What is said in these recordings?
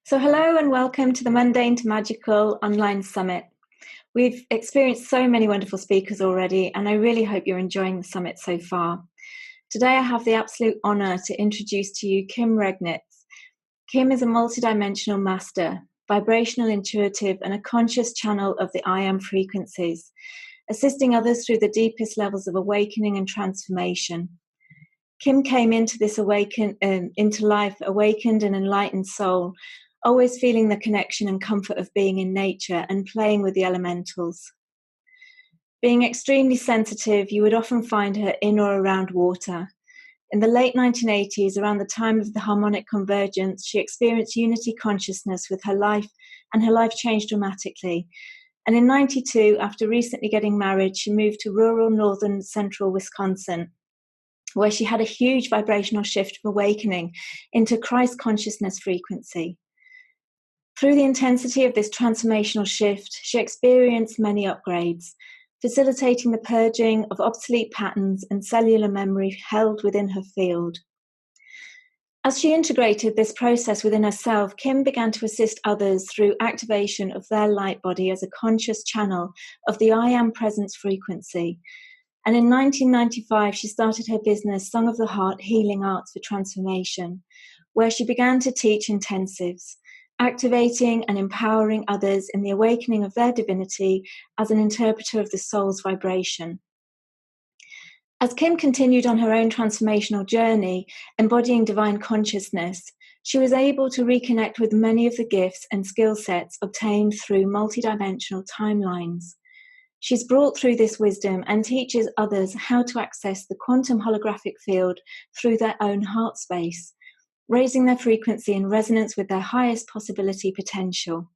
So hello and welcome to the Mundane to Magical online summit. We've experienced so many wonderful speakers already, and I really hope you're enjoying the summit so far. Today I have the absolute honour to introduce to you Kim Regnitz. Kim is a multidimensional master, vibrational intuitive, and a conscious channel of the I Am frequencies, assisting others through the deepest levels of awakening and transformation. Kim came into this into life awakened and enlightened soul, always feeling the connection and comfort of being in nature and playing with the elementals. Being extremely sensitive, you would often find her in or around water. In the late 1980s, around the time of the harmonic convergence, she experienced unity consciousness with her life, and her life changed dramatically. And in 92, after recently getting married, she moved to rural northern central Wisconsin, where she had a huge vibrational shift of awakening into Christ consciousness frequency. Through the intensity of this transformational shift, she experienced many upgrades, facilitating the purging of obsolete patterns and cellular memory held within her field. As she integrated this process within herself, Kim began to assist others through activation of their light body as a conscious channel of the I Am Presence frequency. And in 1995, she started her business, Song of the Heart Healing Arts for Transformation, where she began to teach intensives, activating and empowering others in the awakening of their divinity as an interpreter of the soul's vibration. As Kim continued on her own transformational journey, embodying divine consciousness, she was able to reconnect with many of the gifts and skill sets obtained through multidimensional timelines. She's brought through this wisdom and teaches others how to access the quantum holographic field through their own heart space, raising their frequency in resonance with their highest possibility potential,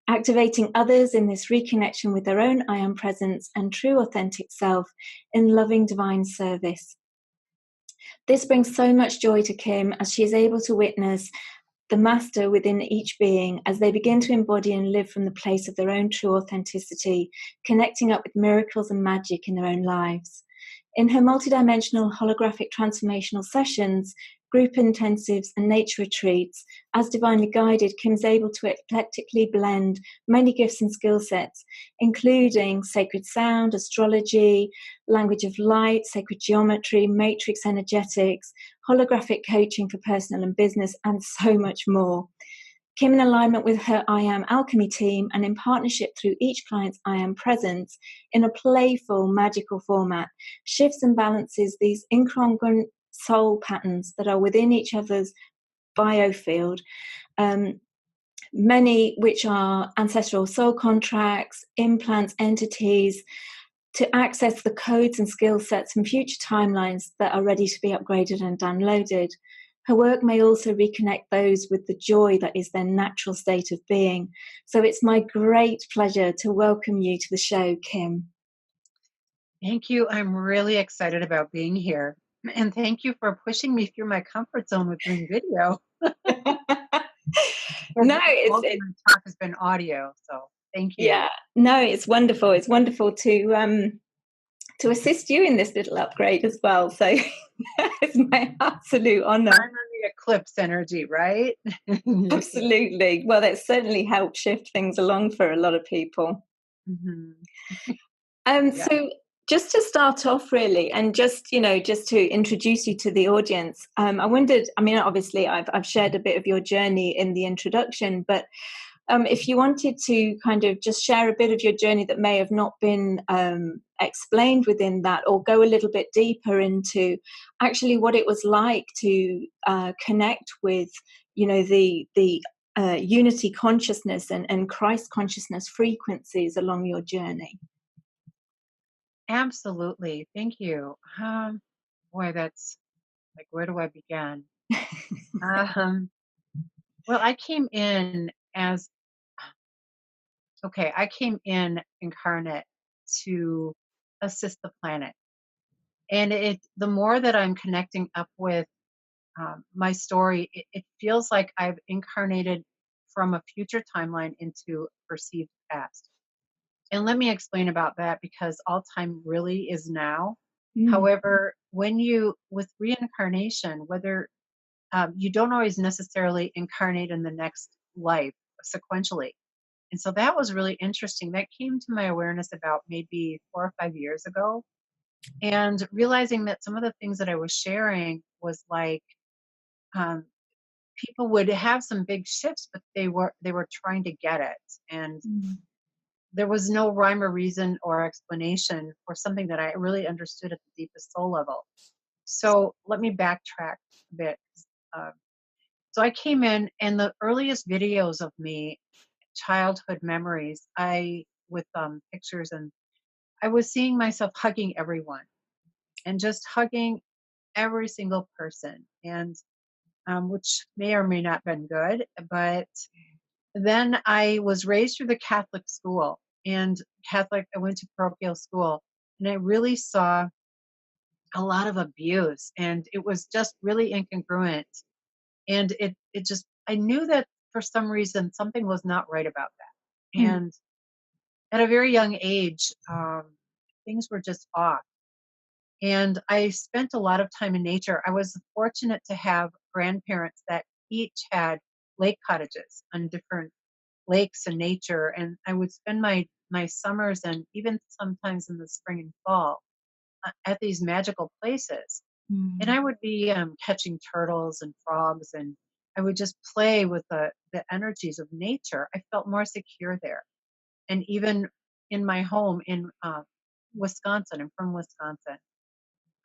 activating others in this reconnection with their own I Am presence and true authentic self in loving divine service. This brings so much joy to Kim as she is able to witness the master within each being as they begin to embody and live from the place of their own true authenticity, connecting up with miracles and magic in their own lives. In her multidimensional holographic transformational sessions, group intensives and nature retreats, as divinely guided, Kim's able to eclectically blend many gifts and skill sets, including sacred sound, astrology, language of light, sacred geometry, matrix energetics, holographic coaching for personal and business, and so much more. Kim, in alignment with her I Am Alchemy team and in partnership through each client's I Am presence in a playful, magical format, shifts and balances these incongruent soul patterns that are within each other's biofield, many which are ancestral soul contracts, implants, entities, to access the codes and skill sets from future timelines that are ready to be upgraded and downloaded. Her work may also reconnect those with the joy that is their natural state of being. So it's my great pleasure to welcome you to the show, Kim. Thank you. I'm really excited about being here. And thank you for pushing me through my comfort zone with doing video. No, my talk has been audio, so thank you. Yeah, no, it's wonderful. It's wonderful to assist you in this little upgrade as well. So it's my absolute honor. I'm on the eclipse energy, right? Absolutely. Well, that certainly helped shift things along for a lot of people. Mm-hmm. So just to start off really, and just to introduce you to the audience, I wondered, obviously I've shared a bit of your journey in the introduction, but if you wanted to kind of just share a bit of your journey that may have not been explained within that, or go a little bit deeper into actually what it was like to connect with, the unity consciousness and Christ consciousness frequencies along your journey. Absolutely. Thank you. Boy, that's like, where do I begin? Well, I came in incarnate to assist the planet. And the more that I'm connecting up with my story, it feels like I've incarnated from a future timeline into perceived past. And let me explain about that, because all time really is now. However, with reincarnation, whether you don't always necessarily incarnate in the next life sequentially. And so that was really interesting. That came to my awareness about maybe 4 or 5 years ago. And realizing that some of the things that I was sharing was like, um, people would have some big shifts, but they were trying to get it. And Mm. there was no rhyme or reason or explanation for something that I really understood at the deepest soul level. So let me backtrack a bit. Uh, so I came in, and the earliest videos of me, childhood memories, I with pictures, and I was seeing myself hugging everyone and just hugging every single person, and which may or may not have been good. But then I was raised through the Catholic school, and I went to parochial school, and I really saw a lot of abuse, and it was just really incongruent. And it just, I knew that for some reason something was not right about that. Mm. And at a very young age, things were just off. And I spent a lot of time in nature. I was fortunate to have grandparents that each had lake cottages on different lakes and nature. And I would spend my summers and even sometimes in the spring and fall at these magical places. And Mm. I would be catching turtles and frogs, and I would just play with the energies of nature. I felt more secure there. And even in my home in Wisconsin, I'm from Wisconsin.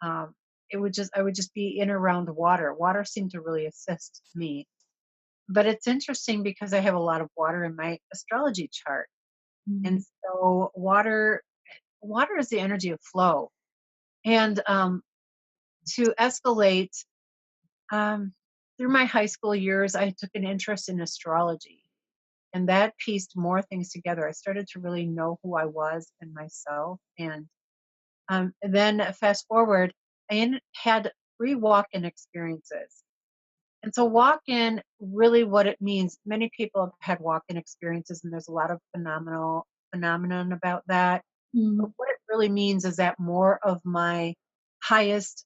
Um, I would just be in around water. Water seemed to really assist me. But it's interesting because I have a lot of water in my astrology chart. And Mm. so water is the energy of flow. And to escalate, um, through my high school years, I took an interest in astrology, and that pieced more things together. I started to really know who I was and myself. And then fast forward, had 3 walk-in experiences. And so walk-in, really what it means, many people have had walk-in experiences, and there's a lot of phenomenon about that. But Mm. what it really means is that more of my highest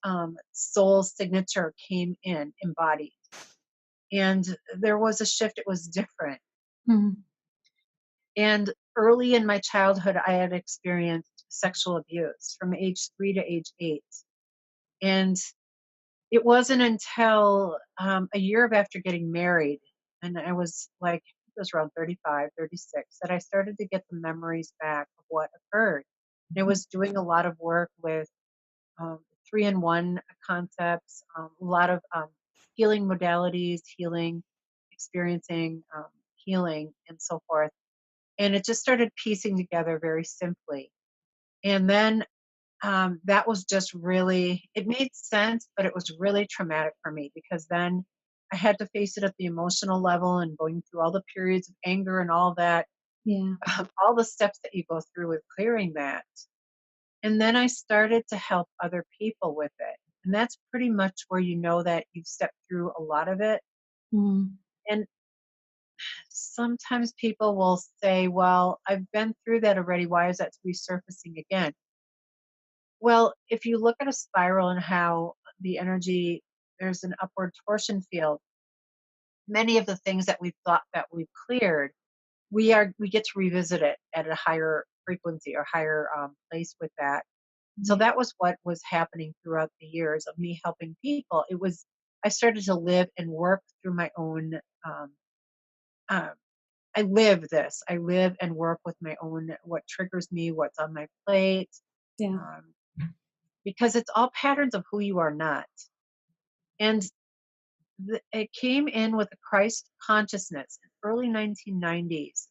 soul signature came in embodied. And there was a shift, it was different. Mm. And early in my childhood, I had experienced sexual abuse from age 3 to age 8. And it wasn't until a year after getting married, and I was like, it was around 35, 36, that I started to get the memories back of what occurred. And I was doing a lot of work with 3-in-1 concepts, a lot of healing modalities, healing, experiencing healing, and so forth. And it just started piecing together very simply. And then that was just really, it made sense, but it was really traumatic for me because then I had to face it at the emotional level and going through all the periods of anger and all that, Yeah. all the steps that you go through with clearing that. And then I started to help other people with it. And that's pretty much where you know that you've stepped through a lot of it. Mm. And sometimes people will say, well, I've been through that already. Why is that resurfacing again? Well, if you look at a spiral and how the energy, there's an upward torsion field, many of the things that we've thought that we've cleared, we get to revisit it at a higher frequency or higher place with that. So Yeah. that was what was happening throughout the years of me helping people. It was, I started to live and work through my own. Um, uh, I live this. I live and work with my own, what triggers me, what's on my plate, Yeah. um, because it's all patterns of who you are not. And it came in with a Christ consciousness in early 1990s.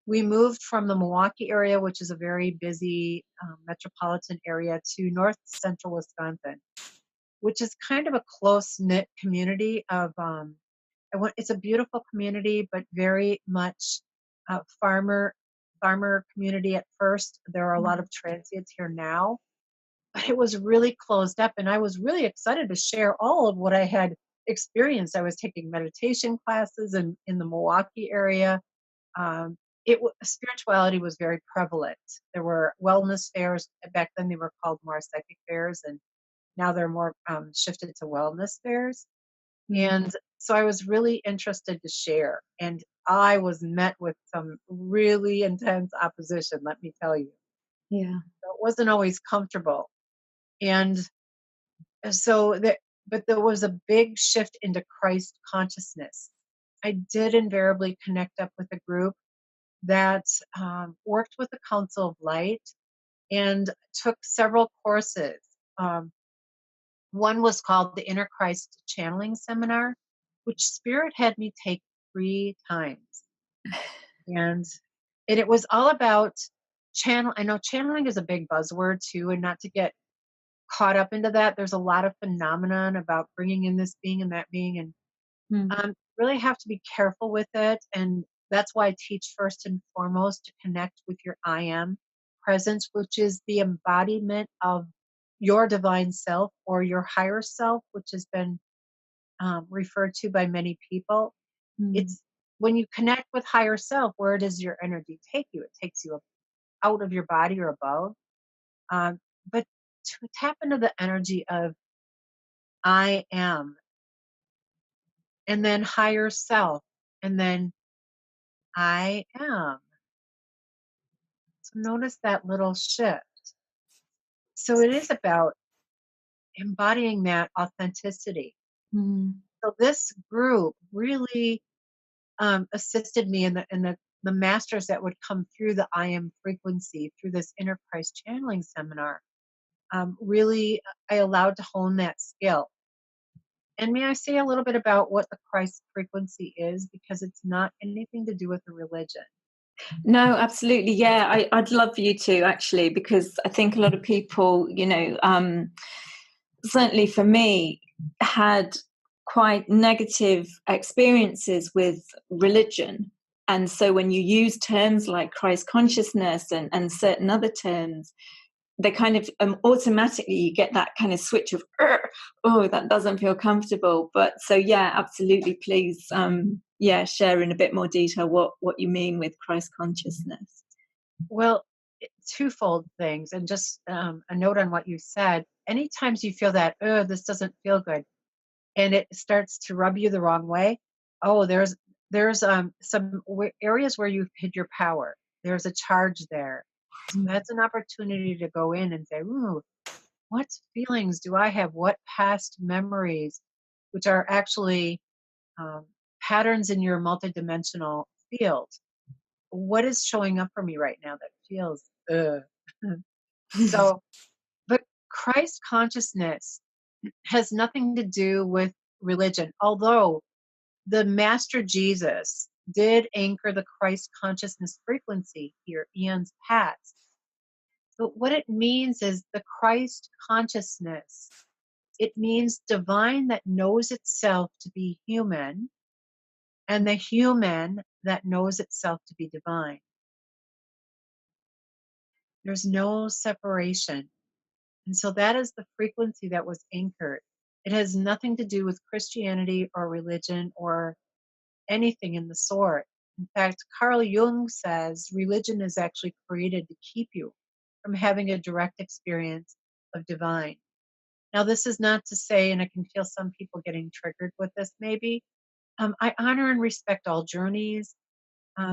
We moved from the Milwaukee area, which is a very busy metropolitan area, to north central Wisconsin, which is kind of a close knit community of. It's a beautiful community, but very much farmer community at first. There are a lot Mm. of transients here now, but it was really closed up, and I was really excited to share all of what I had experienced. I was taking meditation classes in the Milwaukee area. Um, spirituality was very prevalent. There were wellness fairs. Back then they were called more psychic fairs, and now they're more shifted to wellness fairs. Mm. And So I was really interested to share, and I was met with some really intense opposition, let me tell you. Yeah. So it wasn't always comfortable. And so that, but there was a big shift into Christ consciousness. I did invariably connect up with a group that worked with the Council of Light and took several courses. Um, One was called the Inner Christ Channeling Seminar, which Spirit had me take 3 times. And it was all about channel. I know channeling is a big buzzword too, and not to get caught up into that. There's a lot of phenomenon about bringing in this being and that being, and Mm. really have to be careful with it. And that's why I teach first and foremost to connect with your I am presence, which is the embodiment of your divine self or your higher self, which has been referred to by many people. Mm. It's when you connect with higher self, where does your energy take you? It takes you out of your body or above. Um, but to tap into the energy of I am, and then higher self, and then I am. So notice that little shift. So it is about embodying that authenticity. Mm. So this group really assisted me in the masters that would come through the I am frequency through this inner Christ channeling seminar. Really, I allowed to hone that skill. And may I say a little bit about what the Christ frequency is, because it's not anything to do with the religion. No, absolutely. Yeah, I'd love for you to actually, because I think a lot of people, certainly for me, had quite negative experiences with religion. And so when you use terms like Christ consciousness and certain other terms, they kind of automatically you get that kind of switch of oh, that doesn't feel comfortable. But so yeah, absolutely, please share in a bit more detail what you mean with Christ consciousness. Well, twofold things, and just a note on what you said. Anytime you feel that, oh, this doesn't feel good, and it starts to rub you the wrong way, oh, there's some areas where you've hid your power. There's a charge there. So that's an opportunity to go in and say, ooh, what feelings do I have? What past memories, which are actually um, patterns in your multidimensional field? What is showing up for me right now that feels, ugh? So, but Christ consciousness has nothing to do with religion, although the Master Jesus did anchor the Christ consciousness frequency here, eons past. But what it means is the Christ consciousness. It means divine that knows itself to be human, and the human that knows itself to be divine. There's no separation. And so that is the frequency that was anchored. It has nothing to do with Christianity or religion or anything in the sort. In fact, Carl Jung says religion is actually created to keep you from having a direct experience of divine. Now, this is not to say, and I can feel some people getting triggered with this maybe. I honor and respect all journeys.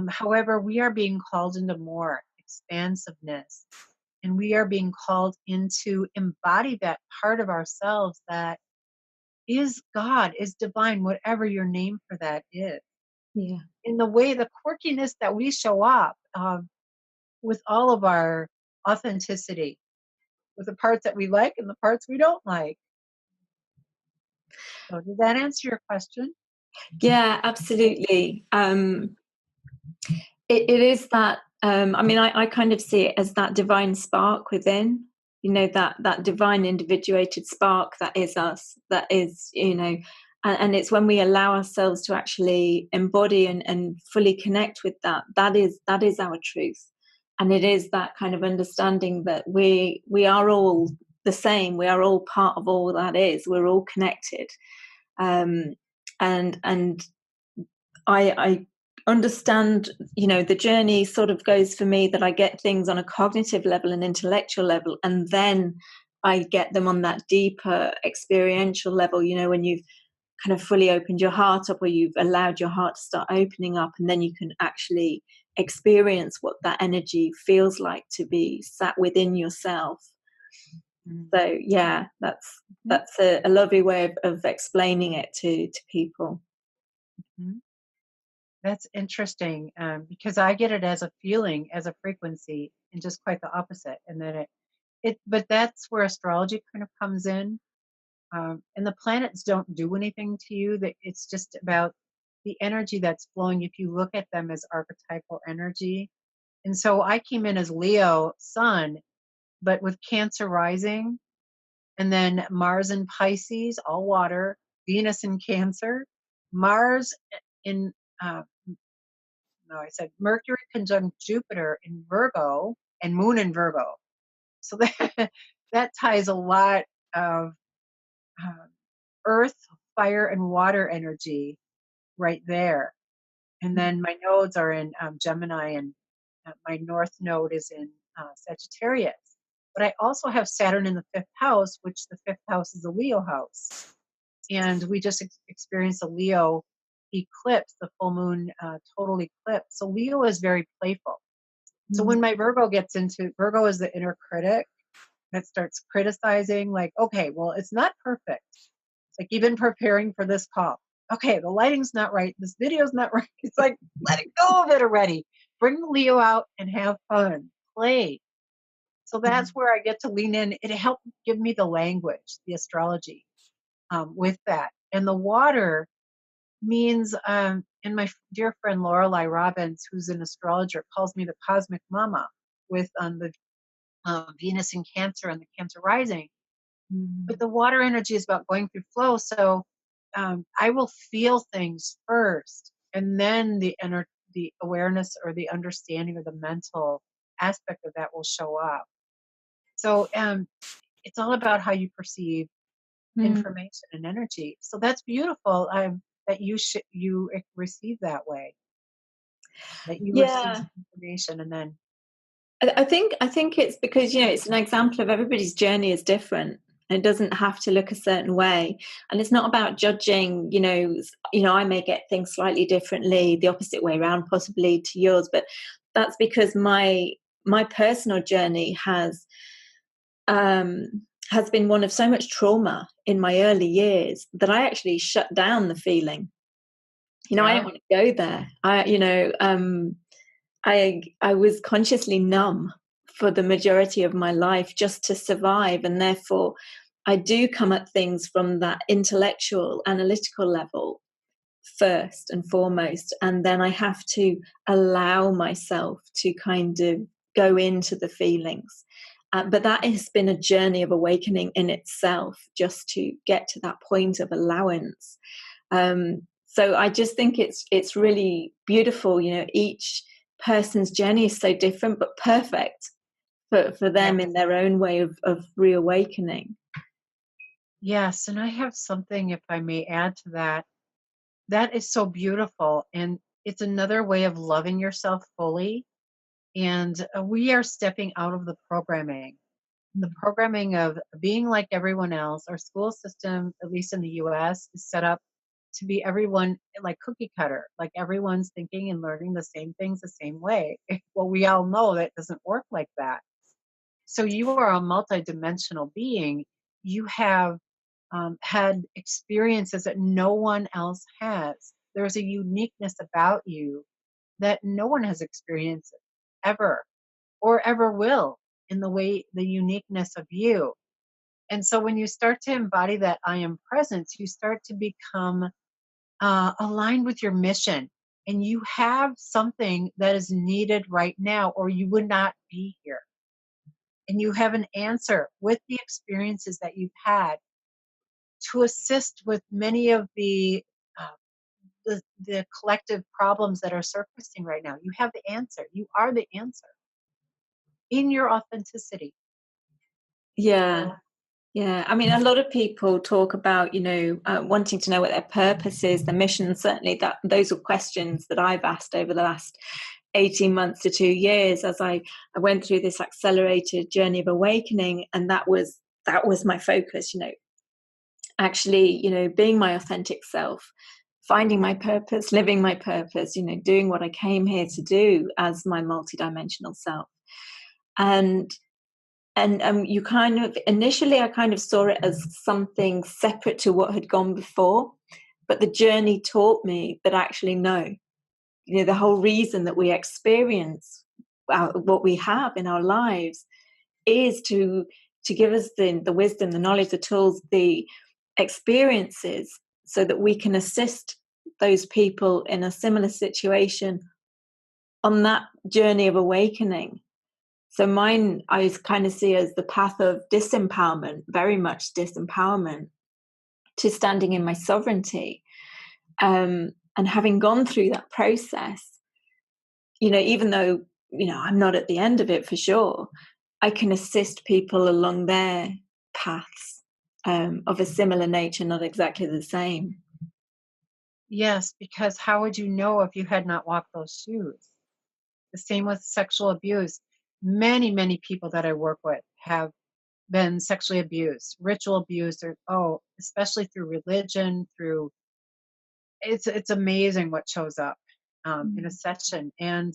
However, we are being called into more expansiveness, and we are being called into embody that part of ourselves that is God, is divine, whatever your name for that is. Yeah. In the way, the quirkiness that we show up with all of our authenticity, with the parts that we like and the parts we don't like. So, did that answer your question? Yeah, absolutely. It is that. I kind of see it as that divine spark within. That divine individuated spark that is us. That is, and it's when we allow ourselves to actually embody and fully connect with that. That is our truth, and it is that kind of understanding that we are all the same. We are all part of all that is. We're all connected, and I understand, the journey sort of goes for me that I get things on a cognitive level and intellectual level, and then I get them on that deeper experiential level, when you've kind of fully opened your heart up, or you've allowed your heart to start opening up, and then you can actually experience what that energy feels like to be sat within yourself. So yeah, that's a lovely way of explaining it to people. That's interesting, because I get it as a feeling, as a frequency, and just quite the opposite. And then but that's where astrology kind of comes in. And the planets don't do anything to you. That it's just about the energy that's flowing. If you look at them as archetypal energy, and so I came in as Leo Sun, but with Cancer rising, and then Mars in Pisces, all water, Venus in Cancer, Mars in no, I said Mercury conjunct Jupiter in Virgo, and Moon in Virgo. So that ties a lot of earth, fire, and water energy right there. And then my nodes are in Gemini, and my north node is in Sagittarius. But I also have Saturn in the fifth house, which the fifth house is the Leo house. And we just experienced a Leo eclipse, the full moon total eclipse. So Leo is very playful. So when my Virgo is the inner critic that starts criticizing, like, okay, well, it's not perfect. Like, even preparing for this call. Okay, the lighting's not right. This video's not right. It's like, let it go of it already. Bring the Leo out and have fun. Play. So that's where I get to lean in. It helped give me the language, the astrology with that. And the water means, and my dear friend Lorelei Robbins, who's an astrologer, calls me the cosmic mama with the Venus in Cancer and the Cancer rising. But the water energy is about going through flow. So I will feel things first, and then the awareness or the understanding or the mental aspect of that will show up. So it's all about how you perceive information and energy. So that's beautiful that you receive that way, that you receive information and then. I think it's because, it's an example of everybody's journey is different, and it doesn't have to look a certain way. And it's not about judging, I may get things slightly differently, the opposite way around, possibly to yours, but that's because my personal journey has been one of so much trauma in my early years that I actually shut down the feeling. I didn't want to go there. I was consciously numb for the majority of my life just to survive, and therefore I do come at things from that intellectual, analytical level first and foremost, and then I have to allow myself to kind of go into the feelings. But that has been a journey of awakening in itself, just to get to that point of allowance. So I just think it's really beautiful. Each person's journey is so different, but perfect for them in their own way of reawakening. Yes, and I have something, if I may add to that. That is so beautiful, and it's another way of loving yourself fully. And we are stepping out of the programming of being like everyone else. Our school system, at least in the US, is set up to be everyone like cookie cutter, like everyone's thinking and learning the same things the same way. Well, we all know that doesn't work like that. So you are a multidimensional being. You have had experiences that no one else has. There's a uniqueness about you that no one has experienced ever or ever will, in the uniqueness of you. And so when you start to embody that I am presence, you start to become aligned with your mission, and you have something that is needed right now, or you would not be here. And you have an answer with the experiences that you've had to assist with many of the collective problems that are surfacing right now. You have the answer. You are the answer in your authenticity. Yeah. I mean, a lot of people talk about, wanting to know what their purpose is, their mission. Certainly those are questions that I've asked over the last 18 months to 2 years as I went through this accelerated journey of awakening. And that was my focus, actually, being my authentic self, finding my purpose, living my purpose, doing what I came here to do as my multidimensional self. And you kind of, initially I kind of saw it as something separate to what had gone before, but the journey taught me that actually no, the whole reason that we experience what we have in our lives is to give us the wisdom, the knowledge, the tools, the experiences, so that we can assist those people in a similar situation on that journey of awakening. So mine, I kind of see as the path of disempowerment, very much disempowerment, to standing in my sovereignty. And having gone through that process, even though, I'm not at the end of it for sure, I can assist people along their paths of a similar nature, not exactly the same. Yes, because how would you know if you had not walked those shoes? The same with sexual abuse. Many, many people that I work with have been sexually abused, ritual abuse, or especially through religion, through it's amazing what shows up in a session. And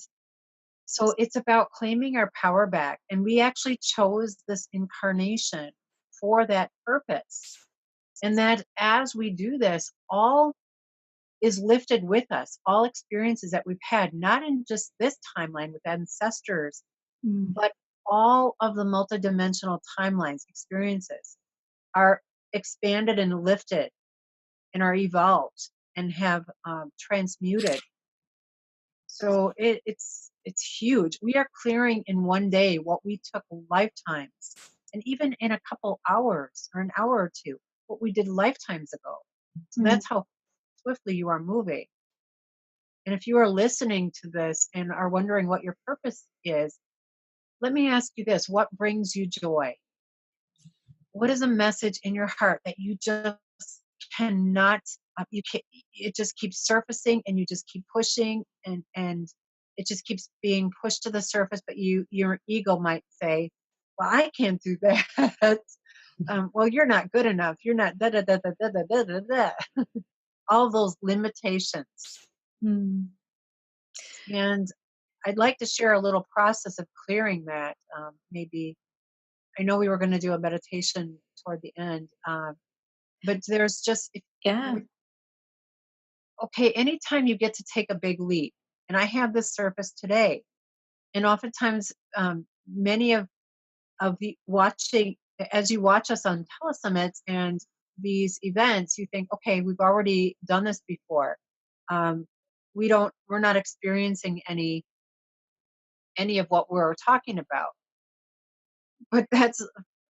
so it's about claiming our power back. And we actually chose this incarnation for that purpose. And that as we do this, all is lifted with us, all experiences that we've had, not in just this timeline with ancestors, but all of the multidimensional timelines, experiences are expanded and lifted and are evolved and have transmuted. So it's huge. We are clearing in one day what we took lifetimes, and even in a couple hours or an hour or two, what we did lifetimes ago. So that's how swiftly you are moving. And if you are listening to this and are wondering what your purpose is, let me ask you this: what brings you joy? What is a message in your heart that you just cannot, it just keeps surfacing and you just keep pushing, and it just keeps being pushed to the surface, but your ego might say, well, I can't do that. Well, you're not good enough. You're not da da da da da da da da. All those limitations. And I'd like to share a little process of clearing that. Maybe, I know we were going to do a meditation toward the end, but there's just, okay, anytime you get to take a big leap, and I have this surface today, and oftentimes many of the watching, as you watch us on telesummits and these events, you think, okay, we've already done this before. We're not experiencing any of what we're talking about. But that's,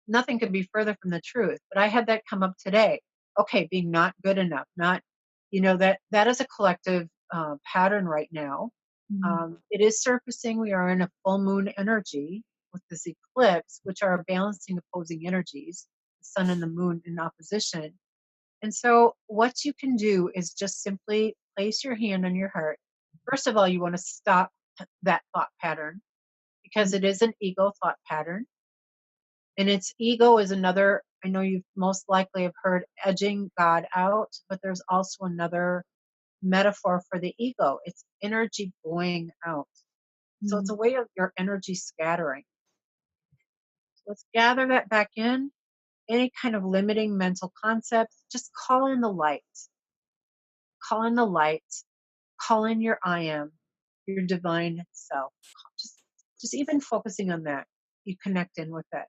nothing could be further from the truth. But I had that come up today. Okay, being not good enough, not, that is a collective pattern right now. It is surfacing. We are in a full moon energy with this eclipse, which are balancing opposing energies, the sun and the moon in opposition. And so what you can do is just simply place your hand on your heart. First of all, you want to stop that thought pattern, because it is an ego thought pattern. And its ego is another, I know you've most likely have heard edging God out, but there's also another metaphor for the ego. It's energy going out. So it's a way of your energy scattering. So let's gather that back in. Any kind of limiting mental concepts, just call in the light. Call in the light. Call in your I am, your divine self. Just even focusing on that, you connect in with it.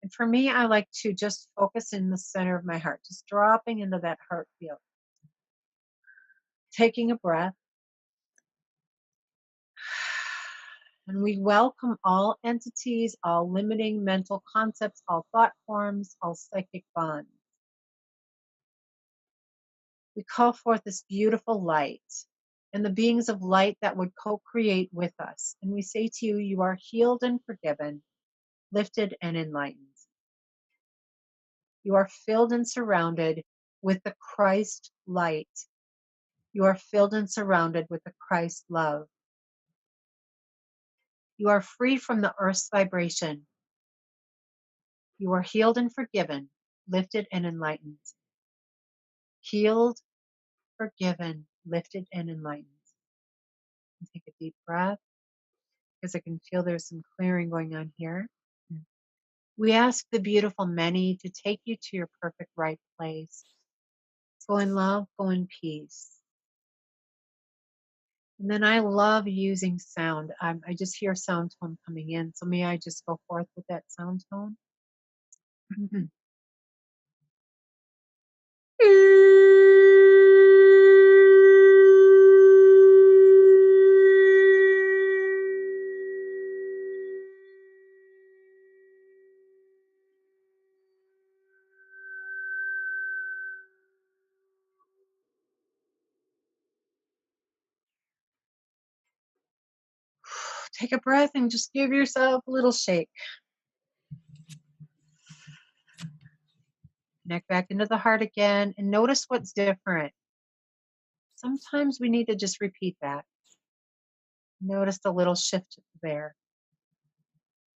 And for me, I like to just focus in the center of my heart, just dropping into that heart field. Taking a breath. And we welcome all entities, all limiting mental concepts, all thought forms, all psychic bonds. We call forth this beautiful light and the beings of light that would co-create with us. And we say to you, you are healed and forgiven, lifted and enlightened. You are filled and surrounded with the Christ light. You are filled and surrounded with the Christ love. You are free from the earth's vibration. You are healed and forgiven, lifted and enlightened. healed, forgiven, lifted, and enlightened. And take a deep breath because I can feel there's some clearing going on here. We ask the beautiful many to take you to your perfect right place. Go in love, go in peace. And then I love using sound. I just hear sound tone coming in. So may I just go forth with that sound tone? Take a breath and just give yourself a little shake. Connect back into the heart again and notice what's different. Sometimes we need to just repeat that. Notice the little shift there.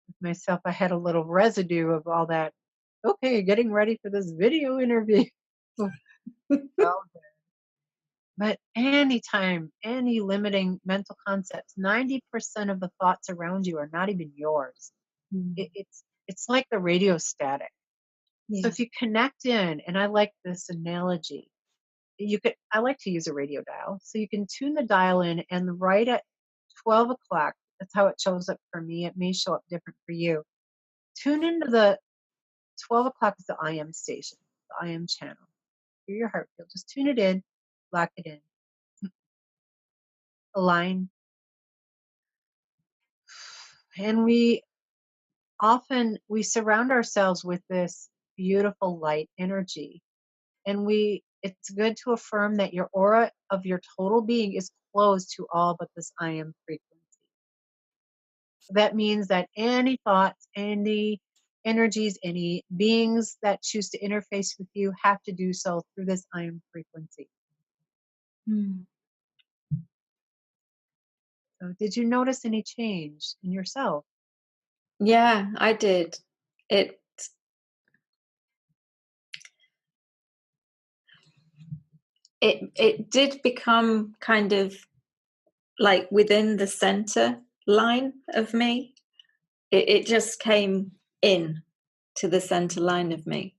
With myself, I had a little residue of all that. Okay, getting ready for this video interview. Oh, but anytime, any limiting mental concepts, 90% of the thoughts around you are not even yours. It's like the radio static. Yeah. So if you connect in, and I like this analogy, I like to use a radio dial. So you can tune the dial in, and right at 12 o'clock, that's how it shows up for me. It may show up different for you. Tune into the 12 o'clock is the I am station, the I am channel. Hear your heart feel. Just tune it in, lock it in. Align. And we surround ourselves with this beautiful light energy. And it's good to affirm that your aura of your total being is closed to all but this I am frequency. That means that any thoughts, any energies, any beings that choose to interface with you have to do so through this I am frequency. So did you notice any change in yourself? Yeah, I did. It did become kind of like within the center line of me. It just came in to the center line of me.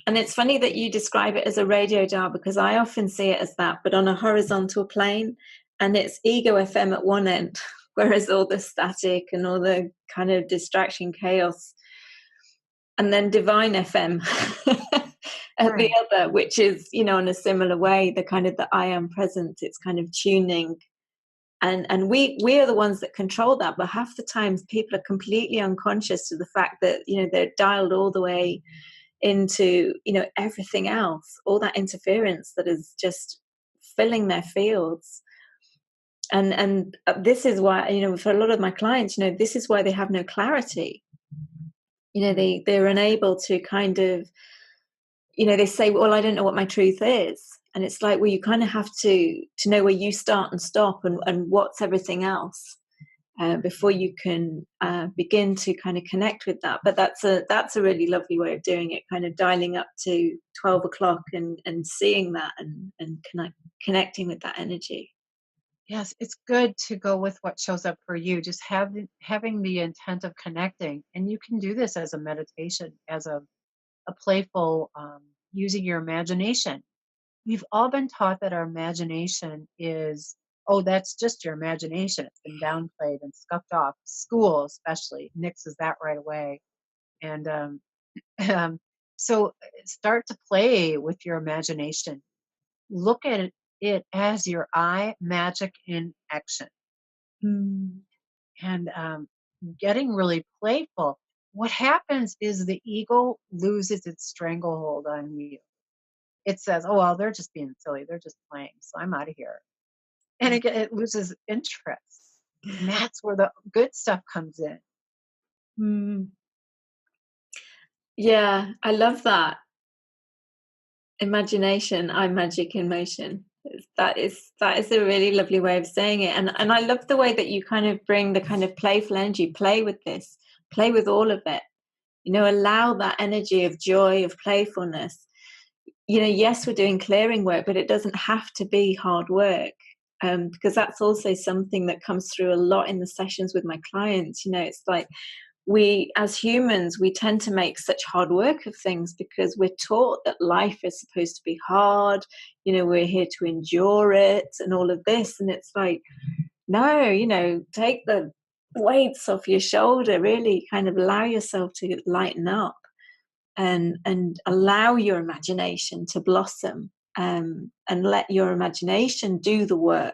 And it's funny that you describe it as a radio dial, because I often see it as that, but on a horizontal plane, and it's ego FM at one end, whereas all the static and all the kind of distraction chaos, and then divine FM at the other, which is, in a similar way, the kind of the I am presence. It's kind of tuning, and we are the ones that control that. But half the times people are completely unconscious to the fact that they're dialed all the way into everything else, all that interference that is just filling their fields. And this is why, for a lot of my clients, this is why they have no clarity. They're unable to kind of, they say, well, I don't know what my truth is. And it's like, well, you kind of have to know where you start and stop, and what's everything else, before you can begin to kind of connect with that. But that's a really lovely way of doing it, kind of dialing up to 12 o'clock and seeing that and connecting with that energy. Yes, it's good to go with what shows up for you. Just having the intent of connecting. And you can do this as a meditation, as a playful, using your imagination. We've all been taught that our imagination is, oh, that's just your imagination. It's been downplayed and scuffed off. School, especially, nixes that right away. And so start to play with your imagination. Look at it as your eye magic in action. And getting really playful. What happens is the ego loses its stranglehold on you. It says, oh, well, they're just being silly. They're just playing. So I'm out of here. And it loses interest. And that's where the good stuff comes in. Yeah, I love that. Imagination, I magic in motion. That is a really lovely way of saying it. And I love the way that you kind of bring the kind of playful energy, play with this, play with all of it. Allow that energy of joy, of playfulness. yes, we're doing clearing work, but it doesn't have to be hard work. Because that's also something that comes through a lot in the sessions with my clients. It's like we, as humans, we tend to make such hard work of things because we're taught that life is supposed to be hard. We're here to endure it and all of this. And it's like, no, take the weights off your shoulder, really kind of allow yourself to lighten up and allow your imagination to blossom, and let your imagination do the work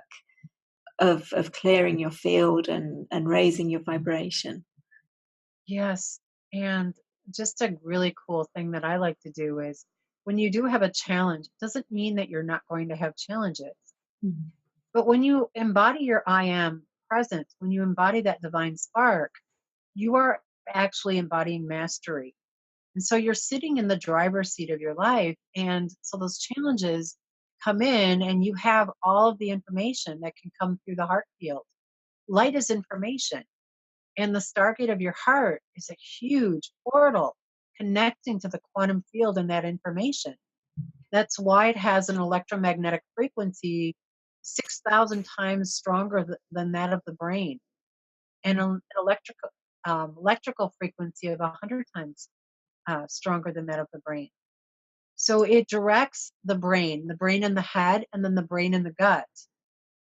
of clearing your field and raising your vibration. Yes. And just a really cool thing that I like to do is when you do have a challenge, it doesn't mean that you're not going to have challenges. Mhm. But when you embody your I am presence, when you embody that divine spark, you are actually embodying mastery. And so you're sitting in the driver's seat of your life. And so those challenges come in, and you have all of the information that can come through the heart field. Light is information. And the stargate of your heart is a huge portal connecting to the quantum field and that information. That's why it has an electromagnetic frequency 6,000 times stronger than that of the brain, and an electrical frequency of 100 times stronger than that of the brain. So it directs the brain in the head, and then the brain in the gut,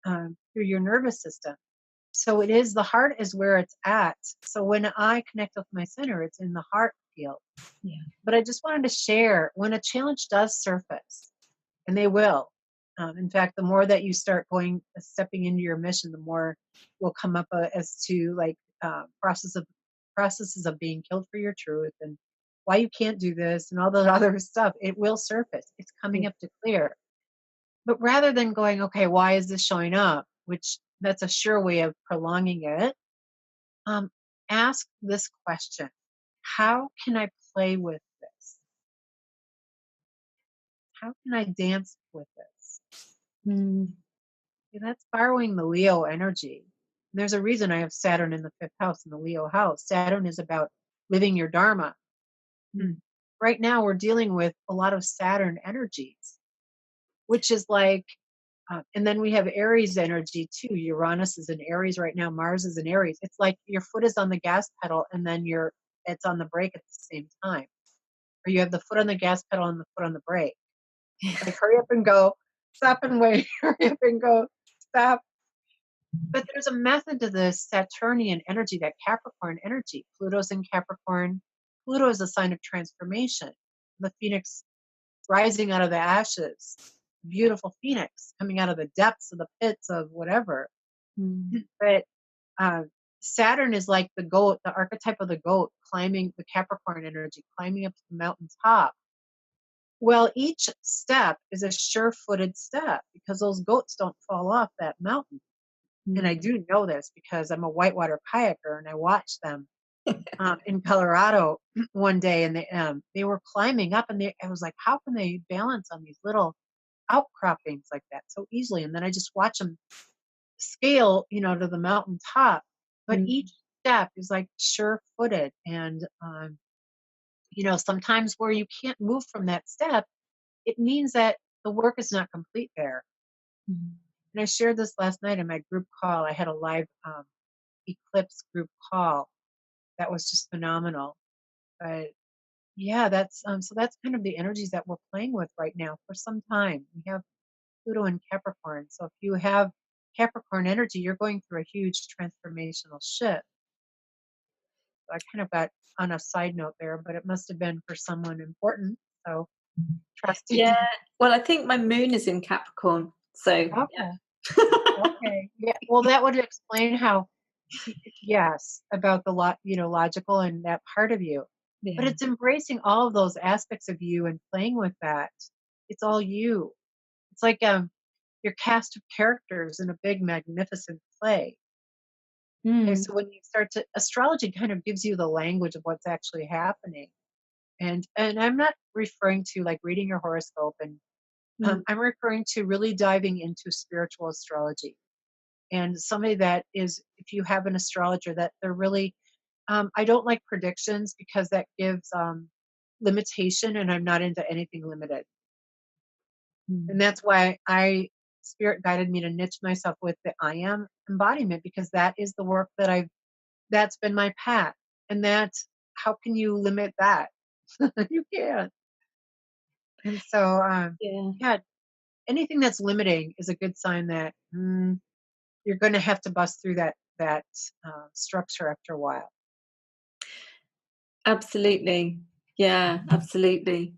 through your nervous system. So it is, the heart is where it's at. So when I connect with my center, it's in the heart field. Yeah. But I just wanted to share, when a challenge does surface, and they will. In fact, the more that you start stepping into your mission, the more will come up as to like processes of being killed for your truth, and why you can't do this and all that other stuff. It will surface. It's coming up to clear. But rather than going, okay, why is this showing up? Which that's a sure way of prolonging it. Um, ask this question: how can I play with this? How can I dance with this? Mm. See, that's borrowing the Leo energy. And there's a reason I have Saturn in the fifth house, in the Leo house. Saturn is about living your Dharma. Mm. Right now, we're dealing with a lot of Saturn energies, which is like, and then we have Aries energy too. Uranus is in Aries right now. Mars is in Aries. It's like your foot is on the gas pedal, and then it's on the brake at the same time. Or you have the foot on the gas pedal and the foot on the brake. Like, hurry up and go, stop and wait, hurry up and go, stop. But there's a method to this Saturnian energy, that Capricorn energy. Pluto's in Capricorn. Pluto is a sign of transformation. The phoenix rising out of the ashes. Beautiful phoenix coming out of the depths of the pits of whatever. Mm. But Saturn is like the goat, the archetype of the goat, climbing the Capricorn energy, climbing up to the mountain top. Well, each step is a sure-footed step because those goats don't fall off that mountain. And I Mm. do know this because I'm a whitewater kayaker, and I watched them in Colorado one day, and they were climbing up, and I was like, how can they balance on these little outcroppings like that so easily? And then I just watch them scale, to the mountain top. But Mm. each step is like sure-footed, and sometimes where you can't move from that step, it means that the work is not complete there. Mm. And I shared this last night in my group call. I had a live eclipse group call that was just phenomenal. But yeah, that's kind of the energies that we're playing with right now for some time. We have Pluto and Capricorn. So if you have Capricorn energy, you're going through a huge transformational shift. So I kind of got on a side note there, but it must have been for someone important. So trusting. Yeah. Well, I think my moon is in Capricorn, so Okay. yeah. Okay. Yeah. Well, that would explain how, yes, about the logical and that part of you. But Yeah. it's embracing all of those aspects of you and playing with that. It's all you. It's like your cast of characters in a big, magnificent play. Okay, Mm. so when you start to, astrology kind of gives you the language of what's actually happening. And I'm not referring to like reading your horoscope, and Mm. I'm referring to really diving into spiritual astrology. And somebody that is, if you have an astrologer that they're really, I don't like predictions because that gives limitation, and I'm not into anything limited. And Mm. that's why Spirit guided me to niche myself with the I am embodiment, because that is the work that's been my path. And how can you limit that? You can't. And so, Yeah. yeah, anything that's limiting is a good sign that you're going to have to bust through that structure after a while. Absolutely. Yeah, absolutely.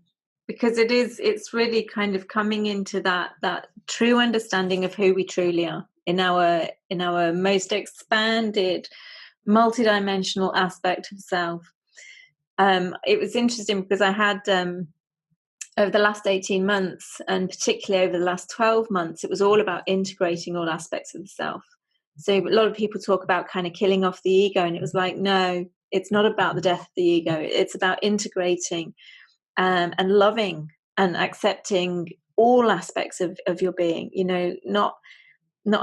Because it's really kind of coming into that true understanding of who we truly are in our most expanded, multidimensional aspect of self. It was interesting because I had over the last 18 months, and particularly over the last 12 months, it was all about integrating all aspects of the self. So a lot of people talk about kind of killing off the ego, and it was like, no, it's not about the death of the ego. It's about integrating and loving and accepting all aspects of your being, not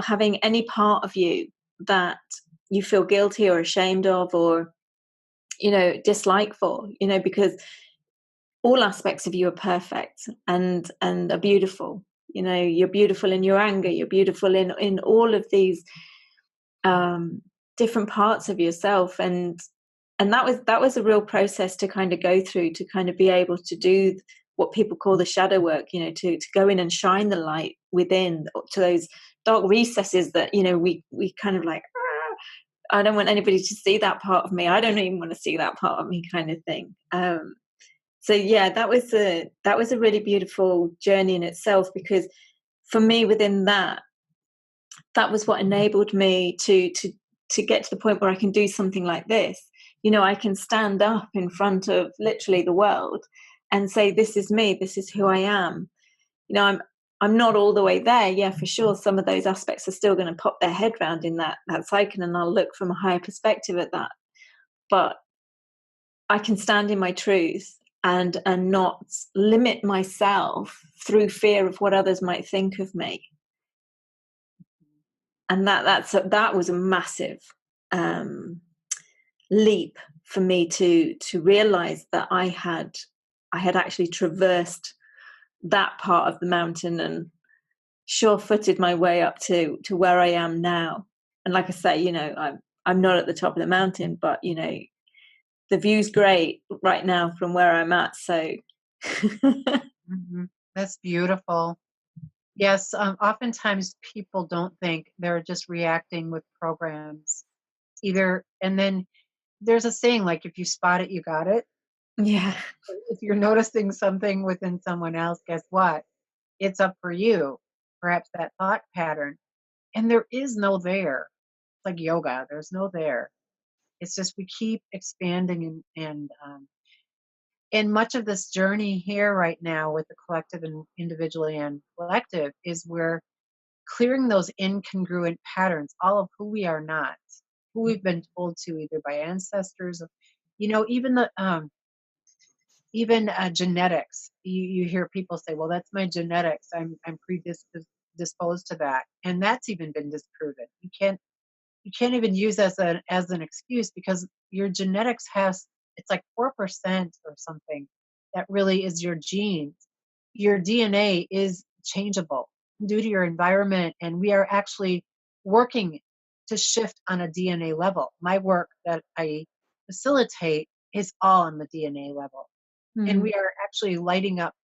having any part of you that you feel guilty or ashamed of or, dislike for, because all aspects of you are perfect and are beautiful. You're beautiful in your anger, you're beautiful in all of these um different parts of yourself, and that was a real process to kind of go through, to kind of be able to do what people call the shadow work, to go in and shine the light within to those dark recesses that we kind of like, I don't want anybody to see that part of me, I don't even want to see that part of me, kind of thing. So yeah, that was a really beautiful journey in itself, because for me, within that was what enabled me to get to the point where I can do something like this. I can stand up in front of literally the world and say, this is me, this is who I am. I'm not all the way there, yeah, for sure. Some of those aspects are still going to pop their head round in that cycle, and I'll look from a higher perspective at that. But I can stand in my truth and not limit myself through fear of what others might think of me. And that was a massive um, leap for me to realize that I had actually traversed that part of the mountain and sure-footed my way up to where I am now. And like I say, I'm not at the top of the mountain, but the view's great right now from where I'm at. So Hmm. That's beautiful. Yes, oftentimes people don't think, they're just reacting with programs. And then there's a saying like, if you spot it, you got it. yeah, If you're noticing something within someone else, guess what? It's up for you, perhaps that thought pattern. And there is no there. It's like yoga, there's no there. It's just we keep expanding, and much of this journey here right now with the collective and individually and collective is we're clearing those incongruent patterns, all of who we are not, who we've been told to either by ancestors, even genetics. You hear people say, "Well, that's my genetics. I'm predisposed to that," and that's even been disproven. You can't even use as an excuse, because your genetics has, it's like 4% or something that really is your genes. Your DNA is changeable due to your environment, and we are actually working to shift on a DNA level. My work that I facilitate is all on the DNA level, and mm, we are actually lighting up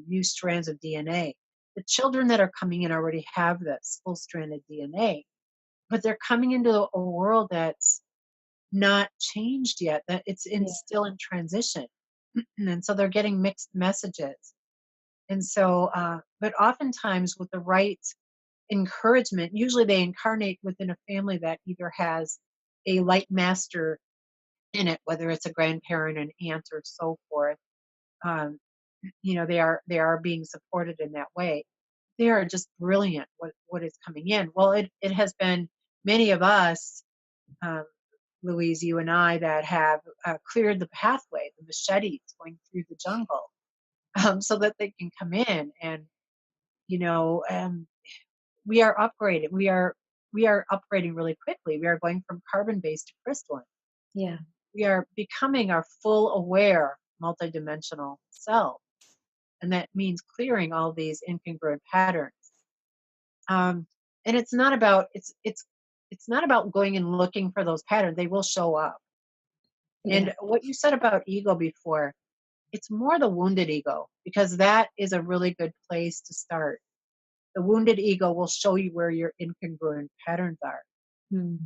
new strands of DNA. The children that are coming in already have this full stranded DNA, but they're coming into a world that's not changed yet, that yeah, still in transition. And so they're getting mixed messages. And so, but oftentimes with the right encouragement, usually they incarnate within a family that either has a light master in it, whether it's a grandparent, an aunt, or so forth. Um, they are being supported in that way. They are just brilliant. What is coming in? Well, it has been many of us, um, Louise, you and I, that have cleared the pathway, the machetes going through the jungle, so that they can come in. And you know, um, we are upgraded. We are upgrading really quickly. We are going from carbon based to crystalline. yeah. We are becoming our full aware, multidimensional self. And that means clearing all these incongruent patterns. Um, and it's not about going and looking for those patterns. They will show up. Yeah. And what you said about ego before, it's more the wounded ego, because that is a really good place to start. The wounded ego will show you where your incongruent patterns are. Mm.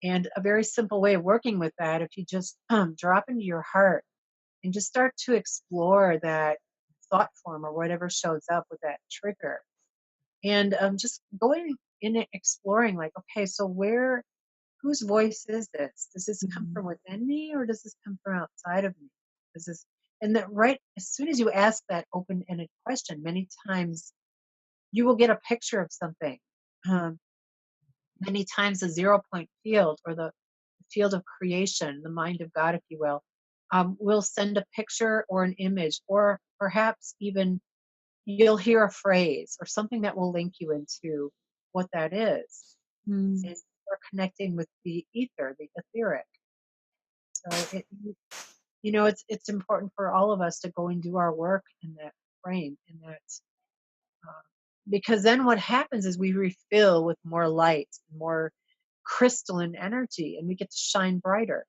And a very simple way of working with that, if you just drop into your heart and just start to explore that thought form or whatever shows up with that trigger, and just going in and exploring, like, okay, so whose voice is this? Does this come Mm. from within me, or does this come from outside of me? Does this, and that right as soon as you ask that open-ended question, many times you will get a picture of something. Um, Many times the 0 point field, or the field of creation, the mind of God, if you will send a picture or an image, or perhaps even you'll hear a phrase or something that will link you into what that is. Mm. And we're connecting with the ether, the etheric. So it's important for all of us to go and do our work in that frame, in that uh, because then what happens is we refill with more light, more crystalline energy, and we get to shine brighter.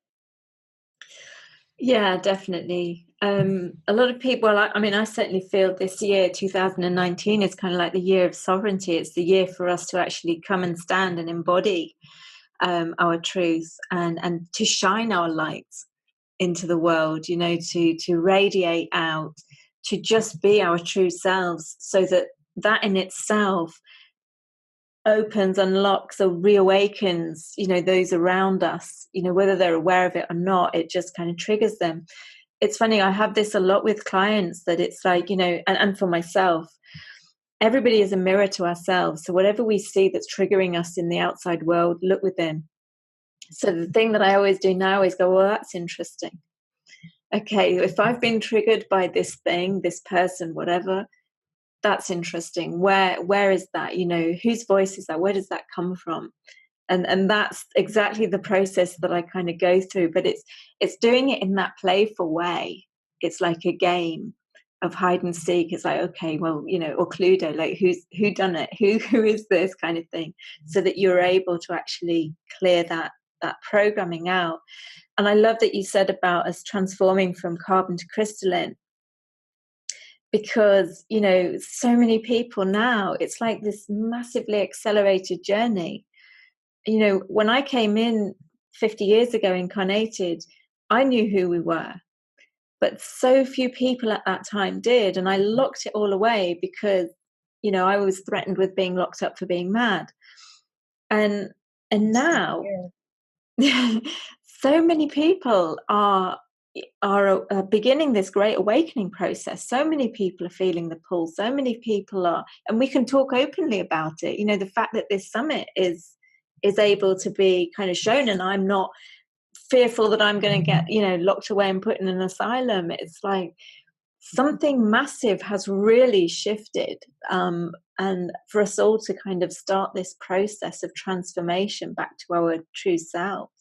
Yeah, definitely. A lot of people, well, I mean, I certainly feel this year, 2019, is kind of like the year of sovereignty. It's the year for us to actually come and stand and embody our truth, and to shine our lights into the world, to radiate out, to just be our true selves, so that that in itself opens, unlocks, or reawakens, those around us, whether they're aware of it or not. It just kind of triggers them. It's funny, I have this a lot with clients, that it's like, and for myself, everybody is a mirror to ourselves. So whatever we see that's triggering us in the outside world, look within. So the thing that I always do now is go, well, that's interesting. Okay, if I've been triggered by this thing, this person, whatever, that's interesting. Where is that? Whose voice is that? Where does that come from? And that's exactly the process that I kind of go through. But it's doing it in that playful way. It's like a game of hide and seek. It's like, okay, well, or Cluedo, like who done it? Who is this kind of thing? So that you're able to actually clear that programming out. And I love that you said about us transforming from carbon to crystalline, because so many people now, it's like this massively accelerated journey. When I came in 50 years ago, incarnated, I knew who we were, but so few people at that time did, and I locked it all away because I was threatened with being locked up for being mad. And now so many people are beginning this great awakening process. So many people are feeling the pull. So many people are, and we can talk openly about it. The fact that this summit is able to be kind of shown, and I'm not fearful that I'm going to get locked away and put in an asylum. It's like something massive has really shifted, and for us all to kind of start this process of transformation back to our true selves.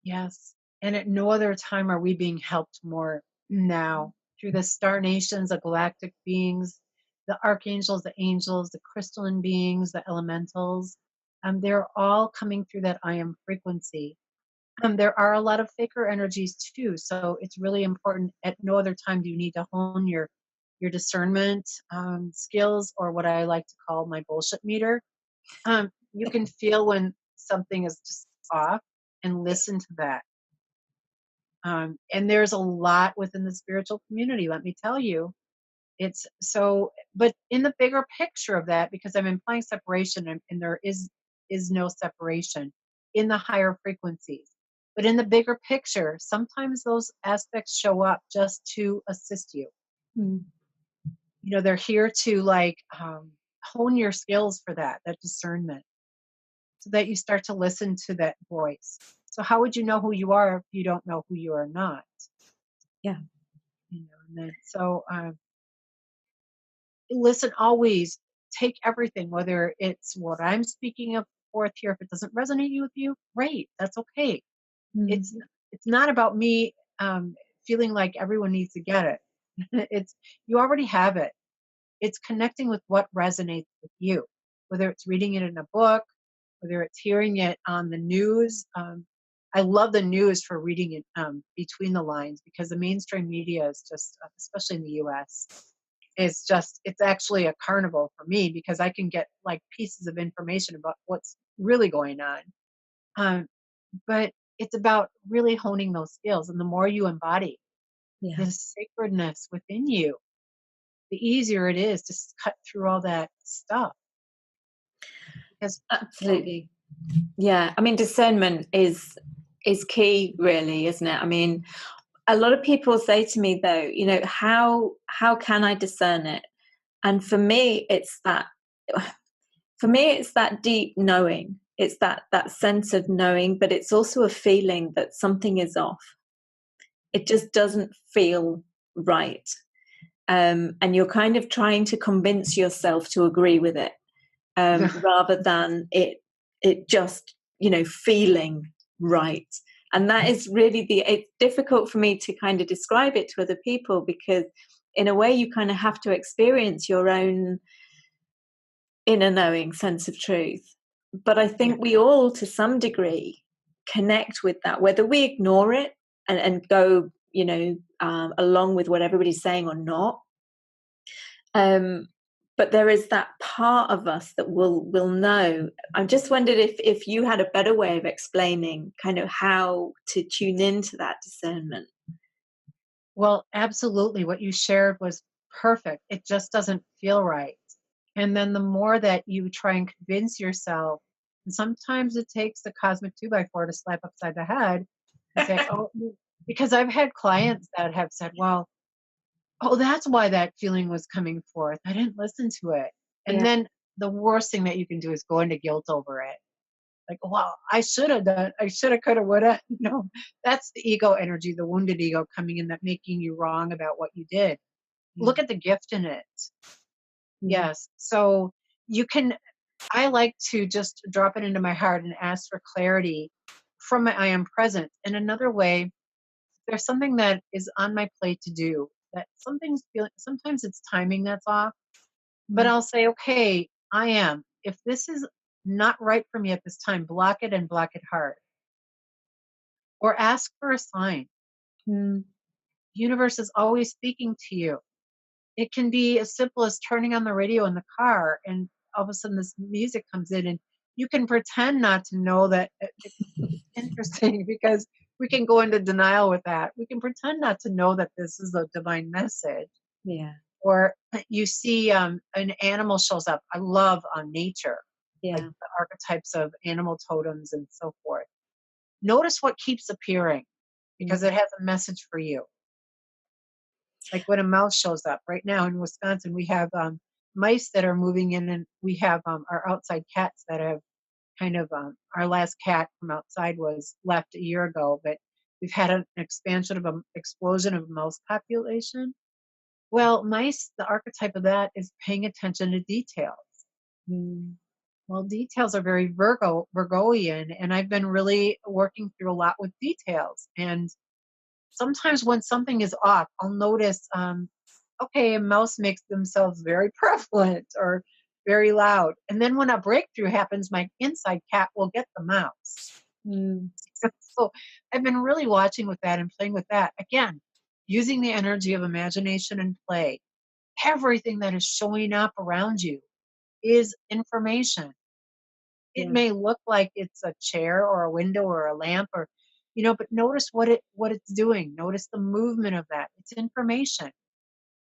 Yes. And at no other time are we being helped more now through the star nations, the galactic beings, the archangels, the angels, the crystalline beings, the elementals. They're all coming through that I am frequency. There are a lot of faker energies too. So it's really important. At no other time do you need to hone your discernment skills, or what I like to call my bullshit meter. You can feel when something is just off, and listen to that. And there's a lot within the spiritual community, let me tell you. It's so, but in the bigger picture of that, because I'm implying separation, and there is no separation in the higher frequencies. But in the bigger picture, sometimes those aspects show up just to assist you. Mm. They're here to hone your skills for that discernment, so that you start to listen to that voice. So how would you know who you are if you don't know who you are not? Yeah. And then listen always. Take everything, whether it's what I'm speaking of forth here. If it doesn't resonate with you, great, that's okay. Mm. It's not about me feeling like everyone needs to get it. It's, you already have it. It's connecting with what resonates with you, whether it's reading it in a book, whether it's hearing it on the news. I love the news for reading it between the lines, because the mainstream media is just, especially in the US, is just, it's actually a carnival for me, because I can get like pieces of information about what's really going on. Um, but it's about really honing those skills. And the more you embody Yeah, the sacredness within you, the easier it is to cut through all that stuff. Because, absolutely. Yeah, I mean, discernment is key, really, isn't it? I mean, a lot of people say to me, though, how can I discern it? And for me, it's that. For me, it's that deep knowing. It's that sense of knowing, but it's also a feeling that something is off. It just doesn't feel right, and you're kind of trying to convince yourself to agree with it, rather than it just feeling right. And that is really it's difficult for me to kind of describe it to other people, because in a way you kind of have to experience your own inner knowing sense of truth. But I yeah. think we all, to some degree, connect with that, whether we ignore it and go, along with what everybody's saying or not. But there is that part of us that will know. I just wondered if you had a better way of explaining kind of how to tune into that discernment. Well, absolutely. What you shared was perfect. It just doesn't feel right. And then the more that you try and convince yourself, and sometimes it takes the cosmic 2x4 to slap upside the head and say, oh, because I've had clients that have said, well, oh, that's why that feeling was coming forth. I didn't listen to it. And Yeah, then the worst thing that you can do is go into guilt over it. Like, well, I should have done, I should have, could have, would have. No, that's the ego energy, the wounded ego coming in, that making you wrong about what you did. yeah. Look at the gift in it. Mm. Yes. So you can, I like to just drop it into my heart and ask for clarity from my I am present. And another way, there's something that is on my plate to do, that something's feeling, sometimes it's timing that's off, but Mm. I'll say, okay, I am. If this is not right for me at this time, block it and block it hard. Or ask for a sign. Mm. The universe is always speaking to you. It can be as simple as turning on the radio in the car, and all of a sudden this music comes in, and you can pretend not to know that. It's interesting because we can go into denial with that. We can pretend not to know that this is a divine message. Yeah, Or you see an animal shows up. I love nature, like yeah, the archetypes of animal totems and so forth. Notice what keeps appearing, because mm. it has a message for you. Like when a mouse shows up. Right now in Wisconsin, we have mice that are moving in, and we have our outside cats that have kind of, our last cat from outside was left a year ago, but we've had an expansion of an explosion of mouse population. Well, mice, the archetype of that is paying attention to details. Mm. Well, details are very Virgoian, and I've been really working through a lot with details. And sometimes when something is off, I'll notice, okay, a mouse makes themselves very prevalent or very loud. And then when a breakthrough happens, my inside cat will get the mouse. Mm. So I've been really watching with that and playing with that. Again, using the energy of imagination and play. Everything that is showing up around you is information. It Yeah. may look like it's a chair or a window or a lamp, or but notice what it's doing. Notice the movement of that. It's information.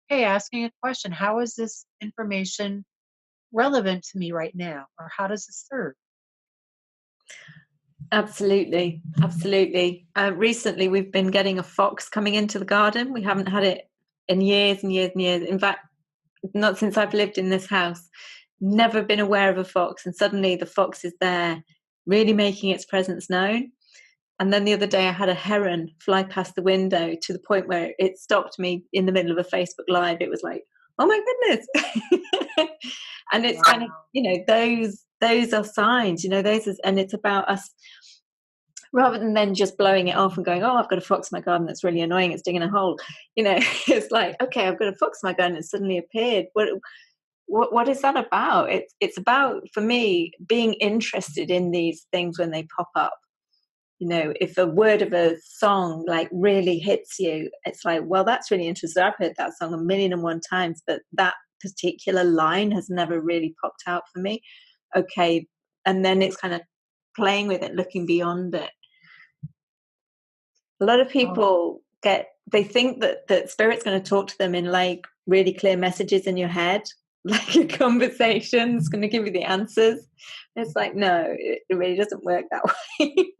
Hey, asking a question, how is this information relevant to me right now? Or how does it serve? Absolutely, absolutely. Recently, we've been getting a fox coming into the garden. We haven't had it in years and years and years. In fact, not since I've lived in this house. Never been aware of a fox, and suddenly the fox is there, really making its presence known. And then the other day, I had a heron fly past the window to the point where it stopped me in the middle of a Facebook Live. It was like, oh my goodness. And it's kind of, Wow. those are signs, those is, and it's about us rather than then just blowing it off and going, oh, I've got a fox in my garden that's really annoying, it's digging a hole. It's like, okay, I've got a fox in my garden, it's suddenly appeared. What is that about? It's about, for me, being interested in these things when they pop up. If a word of a song like really hits you, it's like, well, that's really interesting. I've heard that song 1,000,001 times, but that particular line has never really popped out for me. Okay. And then it's kind of playing with it, looking beyond it. A lot of Oh, people they think that spirit's going to talk to them in like really clear messages in your head, like a conversation's going to give you the answers. It's like, no, it really doesn't work that way.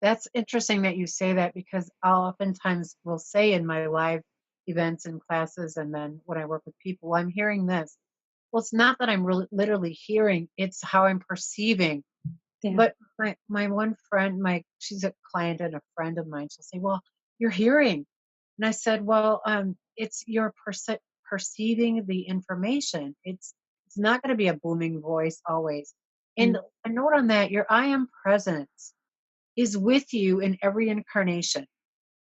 that's interesting that you say that, because I'll oftentimes will say in my live events and classes, and then when I work with people, I'm hearing this. Well, it's not that I'm really literally hearing, it's how I'm perceiving. Yeah. But my one friend, she's a client and a friend of mine, she'll say, "Well, you're hearing." And I said, "Well, it's your perceiving the information. It's not going to be a booming voice always." And Mm. a note on that, your I am presence is with you in every incarnation.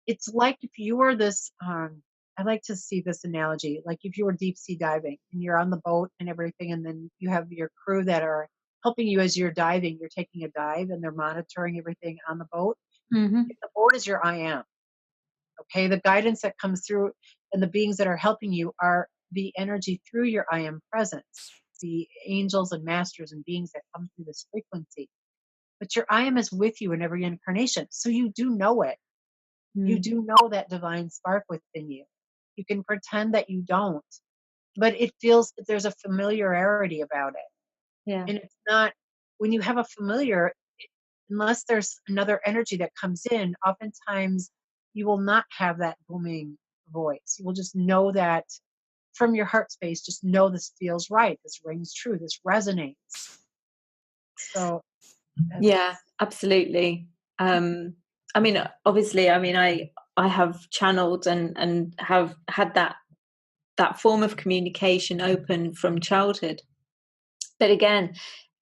It's like if you were this, I like to see this analogy, like if you were deep sea diving and you're on the boat and everything, and then you have your crew that are helping you as you're diving, you're taking a dive and they're monitoring everything on the boat. Mm-hmm. The boat is your I am. Okay. The guidance that comes through and the beings that are helping you are the energy through your I am presence, the angels and masters and beings that come through this frequency. But your I am is with you in every incarnation. So you do know it. You Mm. do know that divine spark within you. You can pretend that you don't, but it feels that there's a familiarity about it. Yeah. And it's not, when you have a familiar, unless there's another energy that comes in, oftentimes you will not have that booming voice. You will just know that from your heart space, just know this feels right. This rings true. This resonates. So Yeah, that's, absolutely. I mean, obviously, I have channeled and have had that form of communication open from childhood. But again,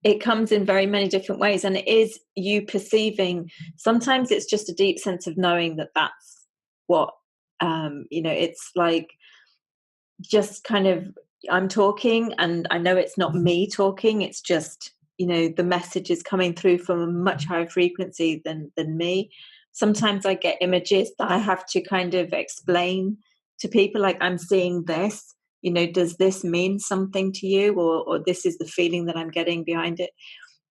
it comes in very many different ways, and it is you perceiving. Sometimes it's just a deep sense of knowing that that's what, it's like just kind of, I'm talking and I know it's not me talking, it's just, the message is coming through from a much higher frequency than me. Sometimes I get images that I have to kind of explain to people, like, I'm seeing this, does this mean something to you, or this is the feeling that I'm getting behind it.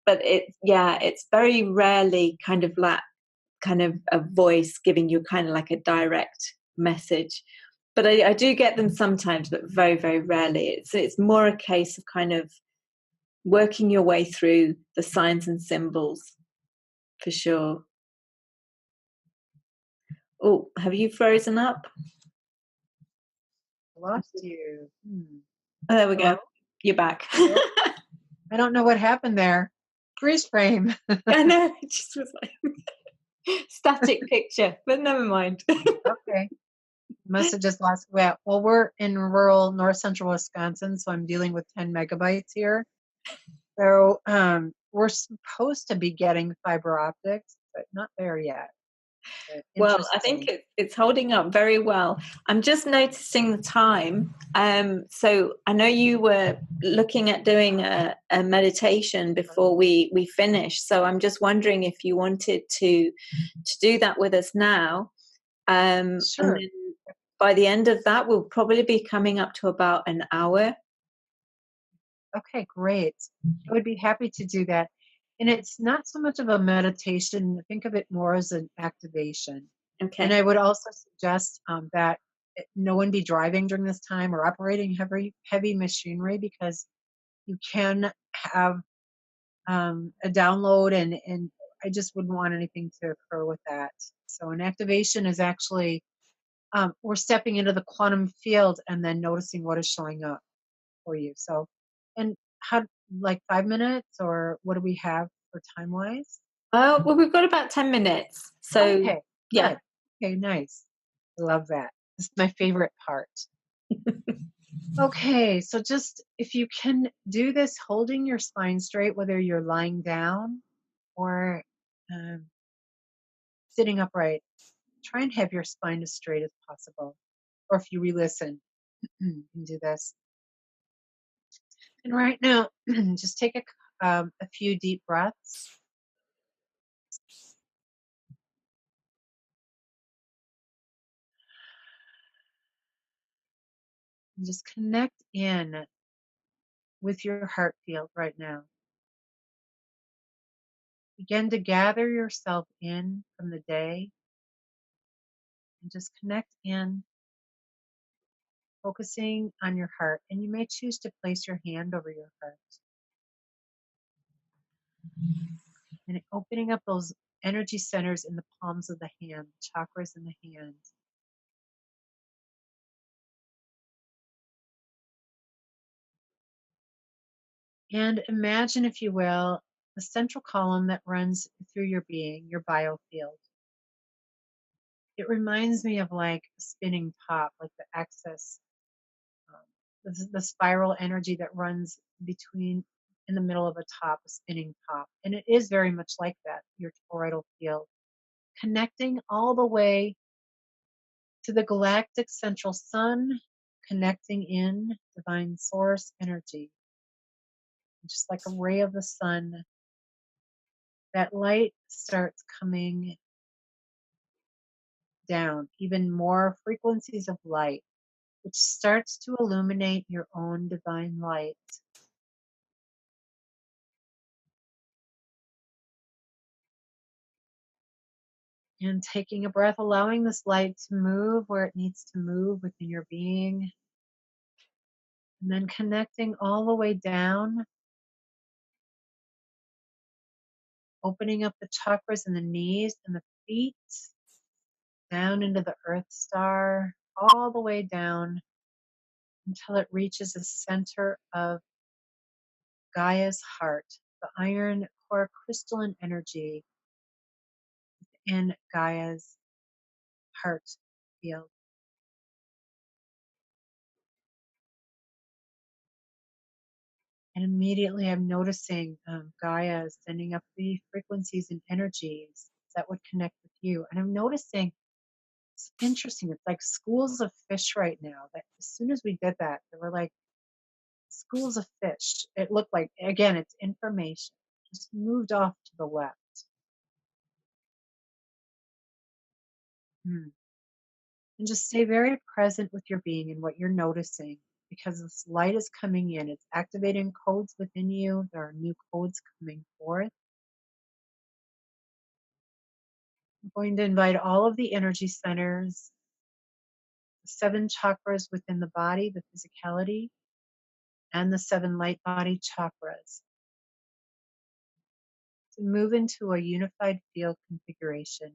But it's very rarely kind of a voice giving you kind of like a direct message. But I do get them sometimes, but very, very rarely. It's more a case of kind of working your way through the signs and symbols, for sure. Oh, have you frozen up? I lost you. Oh, there we Hello? go. You're back. Hello? I don't know what happened there. Freeze frame. I know, it just was like static picture, but never mind. Okay. Must have just lost. Well, we're in rural north central Wisconsin, so I'm dealing with 10 megabytes here. So we're supposed to be getting fiber optics, but not there yet. But Well, I think interesting. it's holding up very well. I'm just noticing the time. So I know you were looking at doing a meditation before we finish. So I'm just wondering if you wanted to do that with us now. And Sure. then by the end of that, we'll probably be coming up to about an hour. Okay, great. I would be happy to do that. And it's not so much of a meditation. Think of it more as an activation. And Okay. I would also suggest that no one be driving during this time or operating heavy machinery, because you can have a download, and I just wouldn't want anything to occur with that. So an activation is actually we're stepping into the quantum field and then noticing what is showing up for you. So, and how, like 5 minutes, or what do we have for time wise? Oh, well, we've got about 10 minutes. So, Okay, yeah. good. Okay, nice. I love that. This is my favorite part. Okay, so just if you can do this holding your spine straight, whether you're lying down or sitting upright, try and have your spine as straight as possible. Or if you re-listen, you can do this. And right now, just take a few deep breaths. And just connect in with your heart field right now. Begin to gather yourself in from the day and just connect in, focusing on your heart. And you may choose to place your hand over your heart and opening up those energy centers in the palms of the hand, chakras in the hand. And imagine, if you will, the central column that runs through your being, your biofield. It reminds me of like a spinning top, like the excess, the spiral energy that runs between, in the middle of a top, a spinning top. And it is very much like that, your toroidal field, connecting all the way to the galactic central sun, connecting in divine source energy. Just like a ray of the sun, that light starts coming down, even more frequencies of light, which starts to illuminate your own divine light. And taking a breath, allowing this light to move where it needs to move within your being. And then connecting all the way down, opening up the chakras in the knees and the feet, down into the earth star, all the way down until it reaches the center of Gaia's heart, the iron core crystalline energy in Gaia's heart field. And immediately I'm noticing Gaia is sending up the frequencies and energies that would connect with you. And I'm noticing, it's interesting, it's like schools of fish right now. That as soon as we did that, there were like schools of fish. It looked like, again, it's information, just moved off to the left. Hmm. And just stay very present with your being and what you're noticing, because this light is coming in. It's activating codes within you. There are new codes coming forth. I'm going to invite all of the energy centers, the 7 chakras within the body, the physicality, and the 7 light body chakras to move into a unified field configuration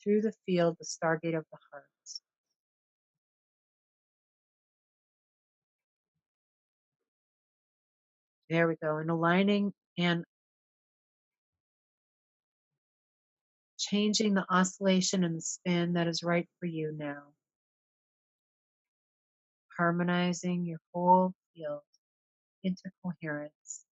through the field, the stargate of the heart. There we go. And aligning and changing the oscillation and the spin that is right for you now. Harmonizing your whole field into coherence.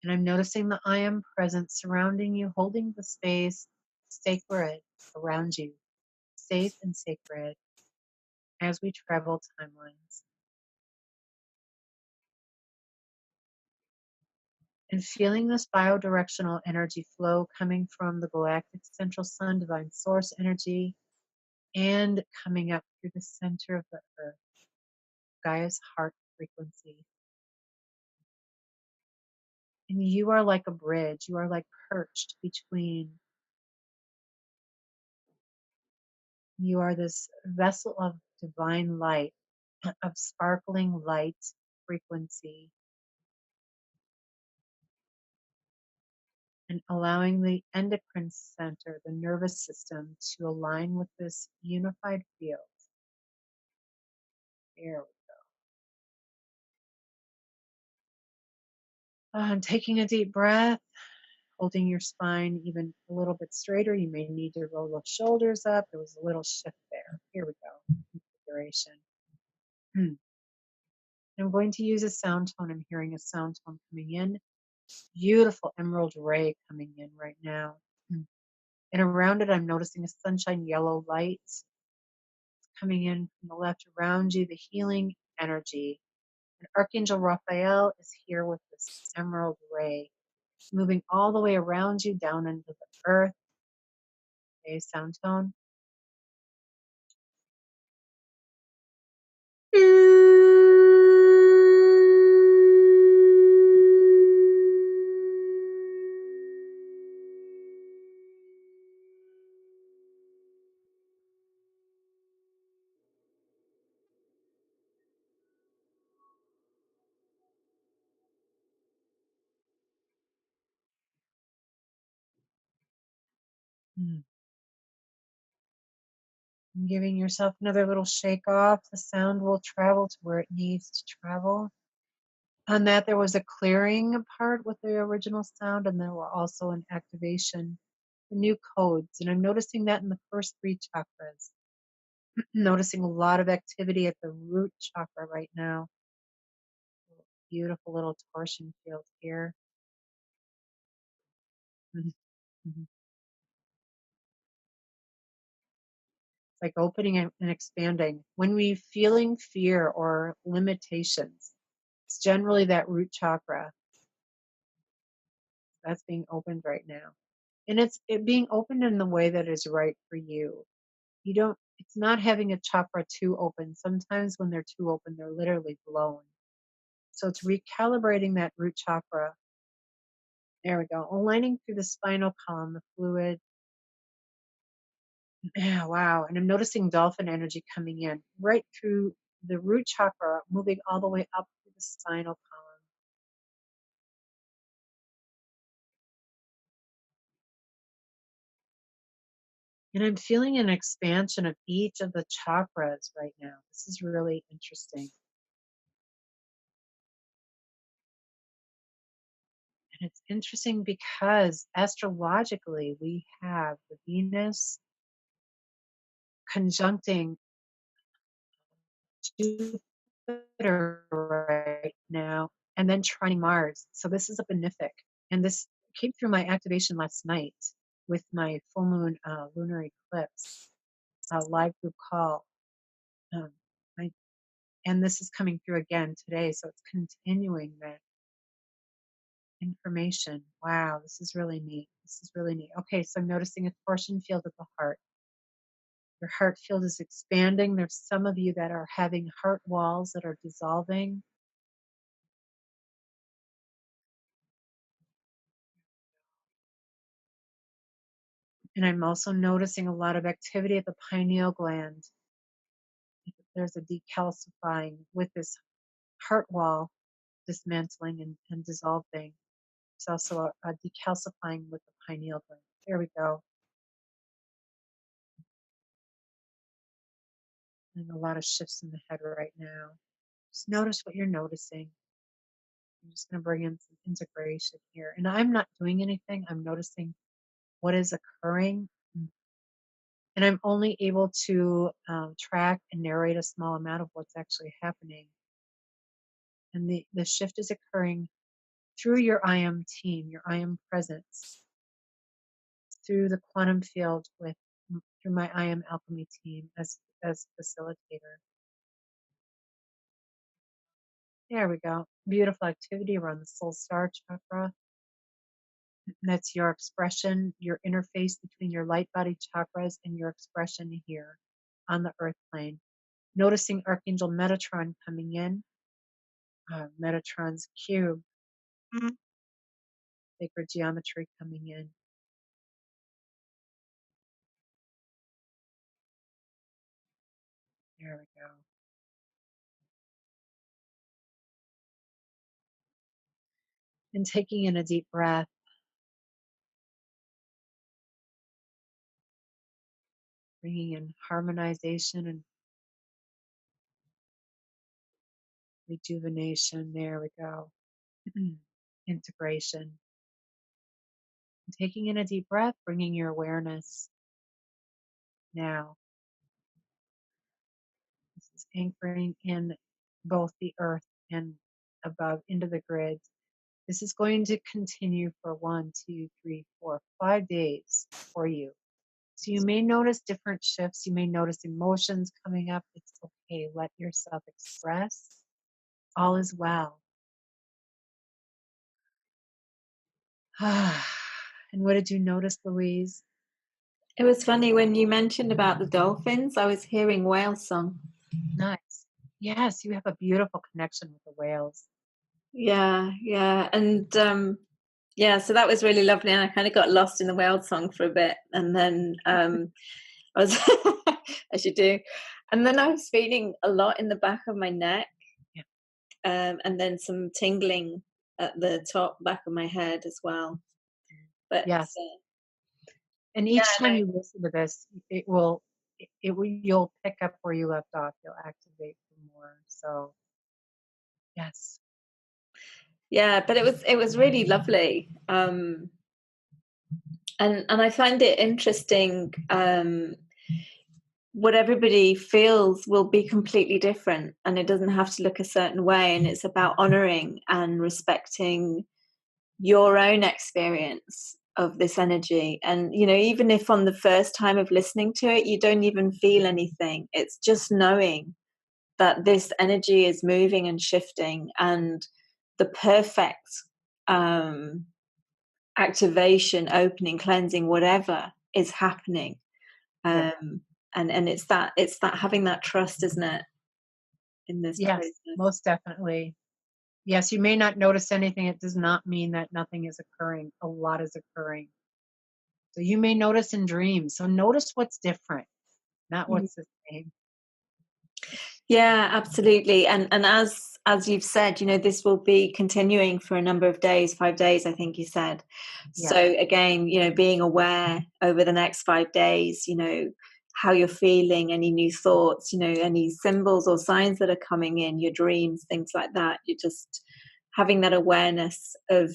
And I'm noticing the I am presence surrounding you, holding the space sacred around you, safe and sacred as we travel timelines. And feeling this biodirectional energy flow coming from the galactic central sun, divine source energy, and coming up through the center of the earth, Gaia's heart frequency. And you are like a bridge. You are like perched between. You are this vessel of divine light, of sparkling light frequency, and allowing the endocrine center, the nervous system, to align with this unified field. There we go. And taking a deep breath, holding your spine even a little bit straighter. You may need to roll the shoulders up. There was a little shift there. Here we go. Configuration. I'm going to use a sound tone. I'm hearing a sound tone coming in. Beautiful emerald ray coming in right now. And around it, I'm noticing a sunshine yellow light coming in from the left around you, the healing energy. And Archangel Raphael is here with this emerald ray, moving all the way around you down into the earth. Okay, sound tone. Hmm. And giving yourself another little shake off. The sound will travel to where it needs to travel. On that, there was a clearing part with the original sound, and there were also an activation, new codes. And I'm noticing that in the first three chakras. Noticing a lot of activity at the root chakra right now. Beautiful little torsion field here. Mhm, mhm. It's like opening and expanding. When we feeling fear or limitations, it's generally that root chakra that's being opened right now. And it's being opened in the way that is right for you. You don't, it's not having a chakra too open. Sometimes when they're too open, they're literally blown. So it's recalibrating that root chakra. There we go. Aligning through the spinal column, the fluid. Yeah, wow. And I'm noticing dolphin energy coming in right through the root chakra, moving all the way up through the spinal column. And I'm feeling an expansion of each of the chakras right now. This is really interesting. And it's interesting because astrologically, we have the Venus conjuncting Jupiter right now, and then trining Mars. So this is a benefic. And this came through my activation last night with my full moon lunar eclipse live group call. Um, I, and this is coming through again today. So it's continuing that information. Wow, this is really neat. This is really neat. Okay, so I'm noticing a torsion field at the heart. Your heart field is expanding. There's some of you that are having heart walls that are dissolving. And I'm also noticing a lot of activity at the pineal gland. There's a decalcifying with this heart wall dismantling and dissolving. There's also a decalcifying with the pineal gland. There we go. And a lot of shifts in the head right now. Just notice what you're noticing. I'm just going to bring in some integration here. And I'm not doing anything. I'm noticing what is occurring. And I'm only able to track and narrate a small amount of what's actually happening. And the shift is occurring through your I am team, your I am presence, through the quantum field through my I am alchemy team as facilitator. There we go. Beautiful activity around the soul star chakra. That's your expression, your interface between your light body chakras and your expression here on the earth plane. Noticing Archangel Metatron coming in, Metatron's cube, sacred geometry coming in. There we go. And taking in a deep breath. Bringing in harmonization and rejuvenation. There we go. Integration. And taking in a deep breath, bringing your awareness now. This is anchoring in both the earth and above into the grid. This is going to continue for 1, 2, 3, 4, 5 days for you. So you may notice different shifts. You may notice emotions coming up. It's okay. Let yourself express. All is well. And what did you notice, Louise? It was funny when you mentioned about the dolphins, I was hearing whale song. Nice. Yes, you have a beautiful connection with the whales. Yeah. And so that was really lovely. And I kind of got lost in the whale song for a bit. And then I was, as you do. And then I was feeling a lot in the back of my neck. Yeah. And then some tingling at the top back of my head as well. But yes. And each time you listen to this, you'll pick up where you left off. You'll activate more. So, yes. Yeah, but it was really lovely. And I find it interesting. What everybody feels will be completely different, and it doesn't have to look a certain way. And it's about honoring and respecting your own experience of this energy. And even if on the first time of listening to it you don't even feel anything, it's just knowing that this energy is moving and shifting, and the perfect activation, opening, cleansing, whatever is happening. And it's that having that trust, isn't it, in this process? Most definitely. Yes, you may not notice anything. It does not mean that nothing is occurring. A lot is occurring. So you may notice in dreams. So notice what's different, not what's the same. Yeah, absolutely. And as you've said, this will be continuing for a number of days, 5 days, I think you said. Yeah. So again, being aware over the next 5 days, how you're feeling, any new thoughts, any symbols or signs that are coming in, your dreams, things like that. You're just having that awareness of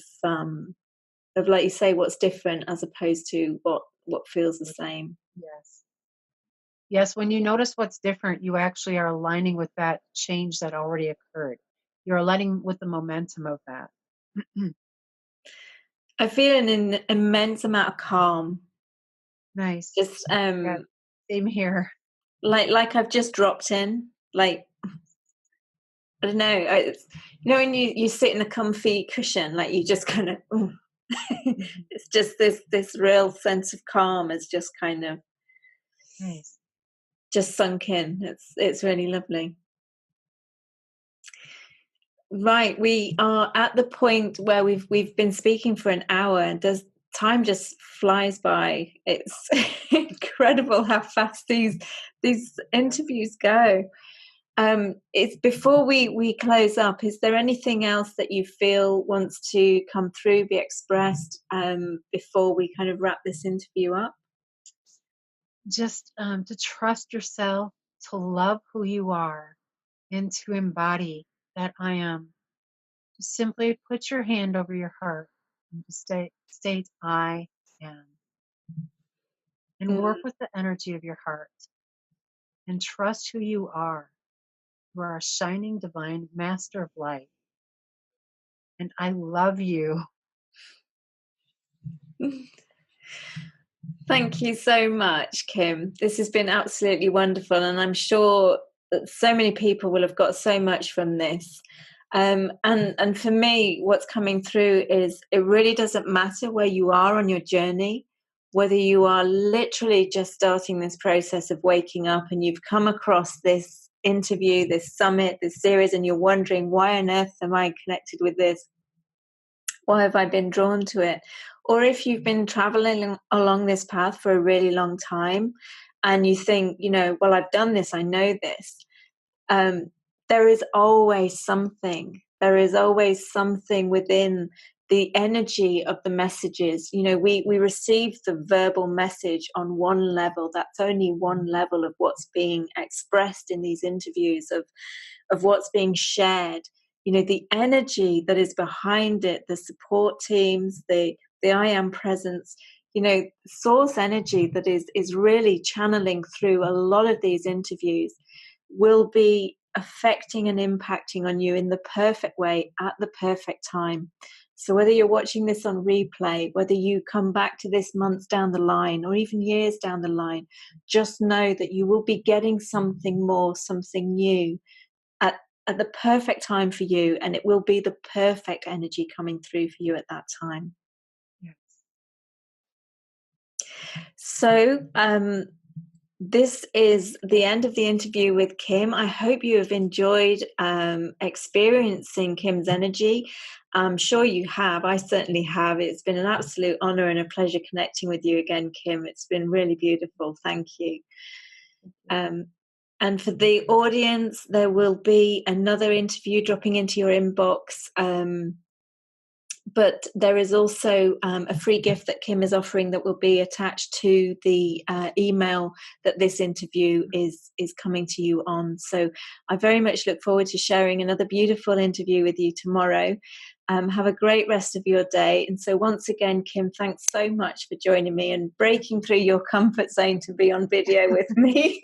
like you say, what's different as opposed to what feels the same. Yes, when you notice what's different, you actually are aligning with that change that already occurred. You're aligning with the momentum of that. I feel an immense amount of calm. Nice. Just same here. Like I've just dropped in. Like, I don't know. When you sit in a comfy cushion, like you just kind of, it's just this real sense of calm is just kind of nice. Just sunk in. It's really lovely. Right, we are at the point where we've been speaking for an hour, and time just flies by. It's incredible how fast these interviews go. It's before we close up, is there anything else that you feel wants to come through, be expressed, before we kind of wrap this interview up? Just to trust yourself, to love who you are, and to embody that I am. Just simply put your hand over your heart and just state I am. And work with the energy of your heart. And trust who you are. You are a shining divine master of light. And I love you. Thank you so much, Kim. This has been absolutely wonderful, and I'm sure that so many people will have got so much from this. And for me, what's coming through is it really doesn't matter where you are on your journey, whether you are literally just starting this process of waking up and you've come across this interview, this summit, this series, and you're wondering, why on earth am I connected with this? Why have I been drawn to it? Or if you've been traveling along this path for a really long time and you think, well, I've done this, I know this. There is always something. There is always something within the energy of the messages. We receive the verbal message on one level. That's only one level of what's being expressed in these interviews, of what's being shared. The energy that is behind it, the support teams, the I am presence, source energy that is really channeling through a lot of these interviews will be affecting and impacting on you in the perfect way at the perfect time. So whether you're watching this on replay, whether you come back to this months down the line or even years down the line, just know that you will be getting something more, something new at the perfect time for you, and it will be the perfect energy coming through for you at that time. Yes. So this is the end of the interview with Kim. I hope you have enjoyed experiencing Kim's energy. I'm sure you have. I certainly have. It's been an absolute honor and a pleasure connecting with you again, Kim. It's been really beautiful. Thank you. And for the audience, there will be another interview dropping into your inbox. But there is also a free gift that Kim is offering that will be attached to the email that this interview is coming to you on. So I very much look forward to sharing another beautiful interview with you tomorrow. Have a great rest of your day. And so once again, Kim, thanks so much for joining me and breaking through your comfort zone to be on video with me.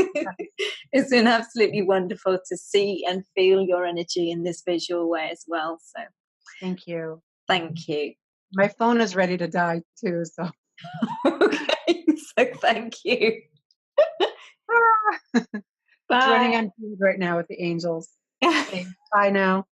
It's been absolutely wonderful to see and feel your energy in this visual way as well. So Thank you. Thank you. My phone is ready to die too, so. Okay, so thank you. It's running on food right now with the angels. Okay, bye now.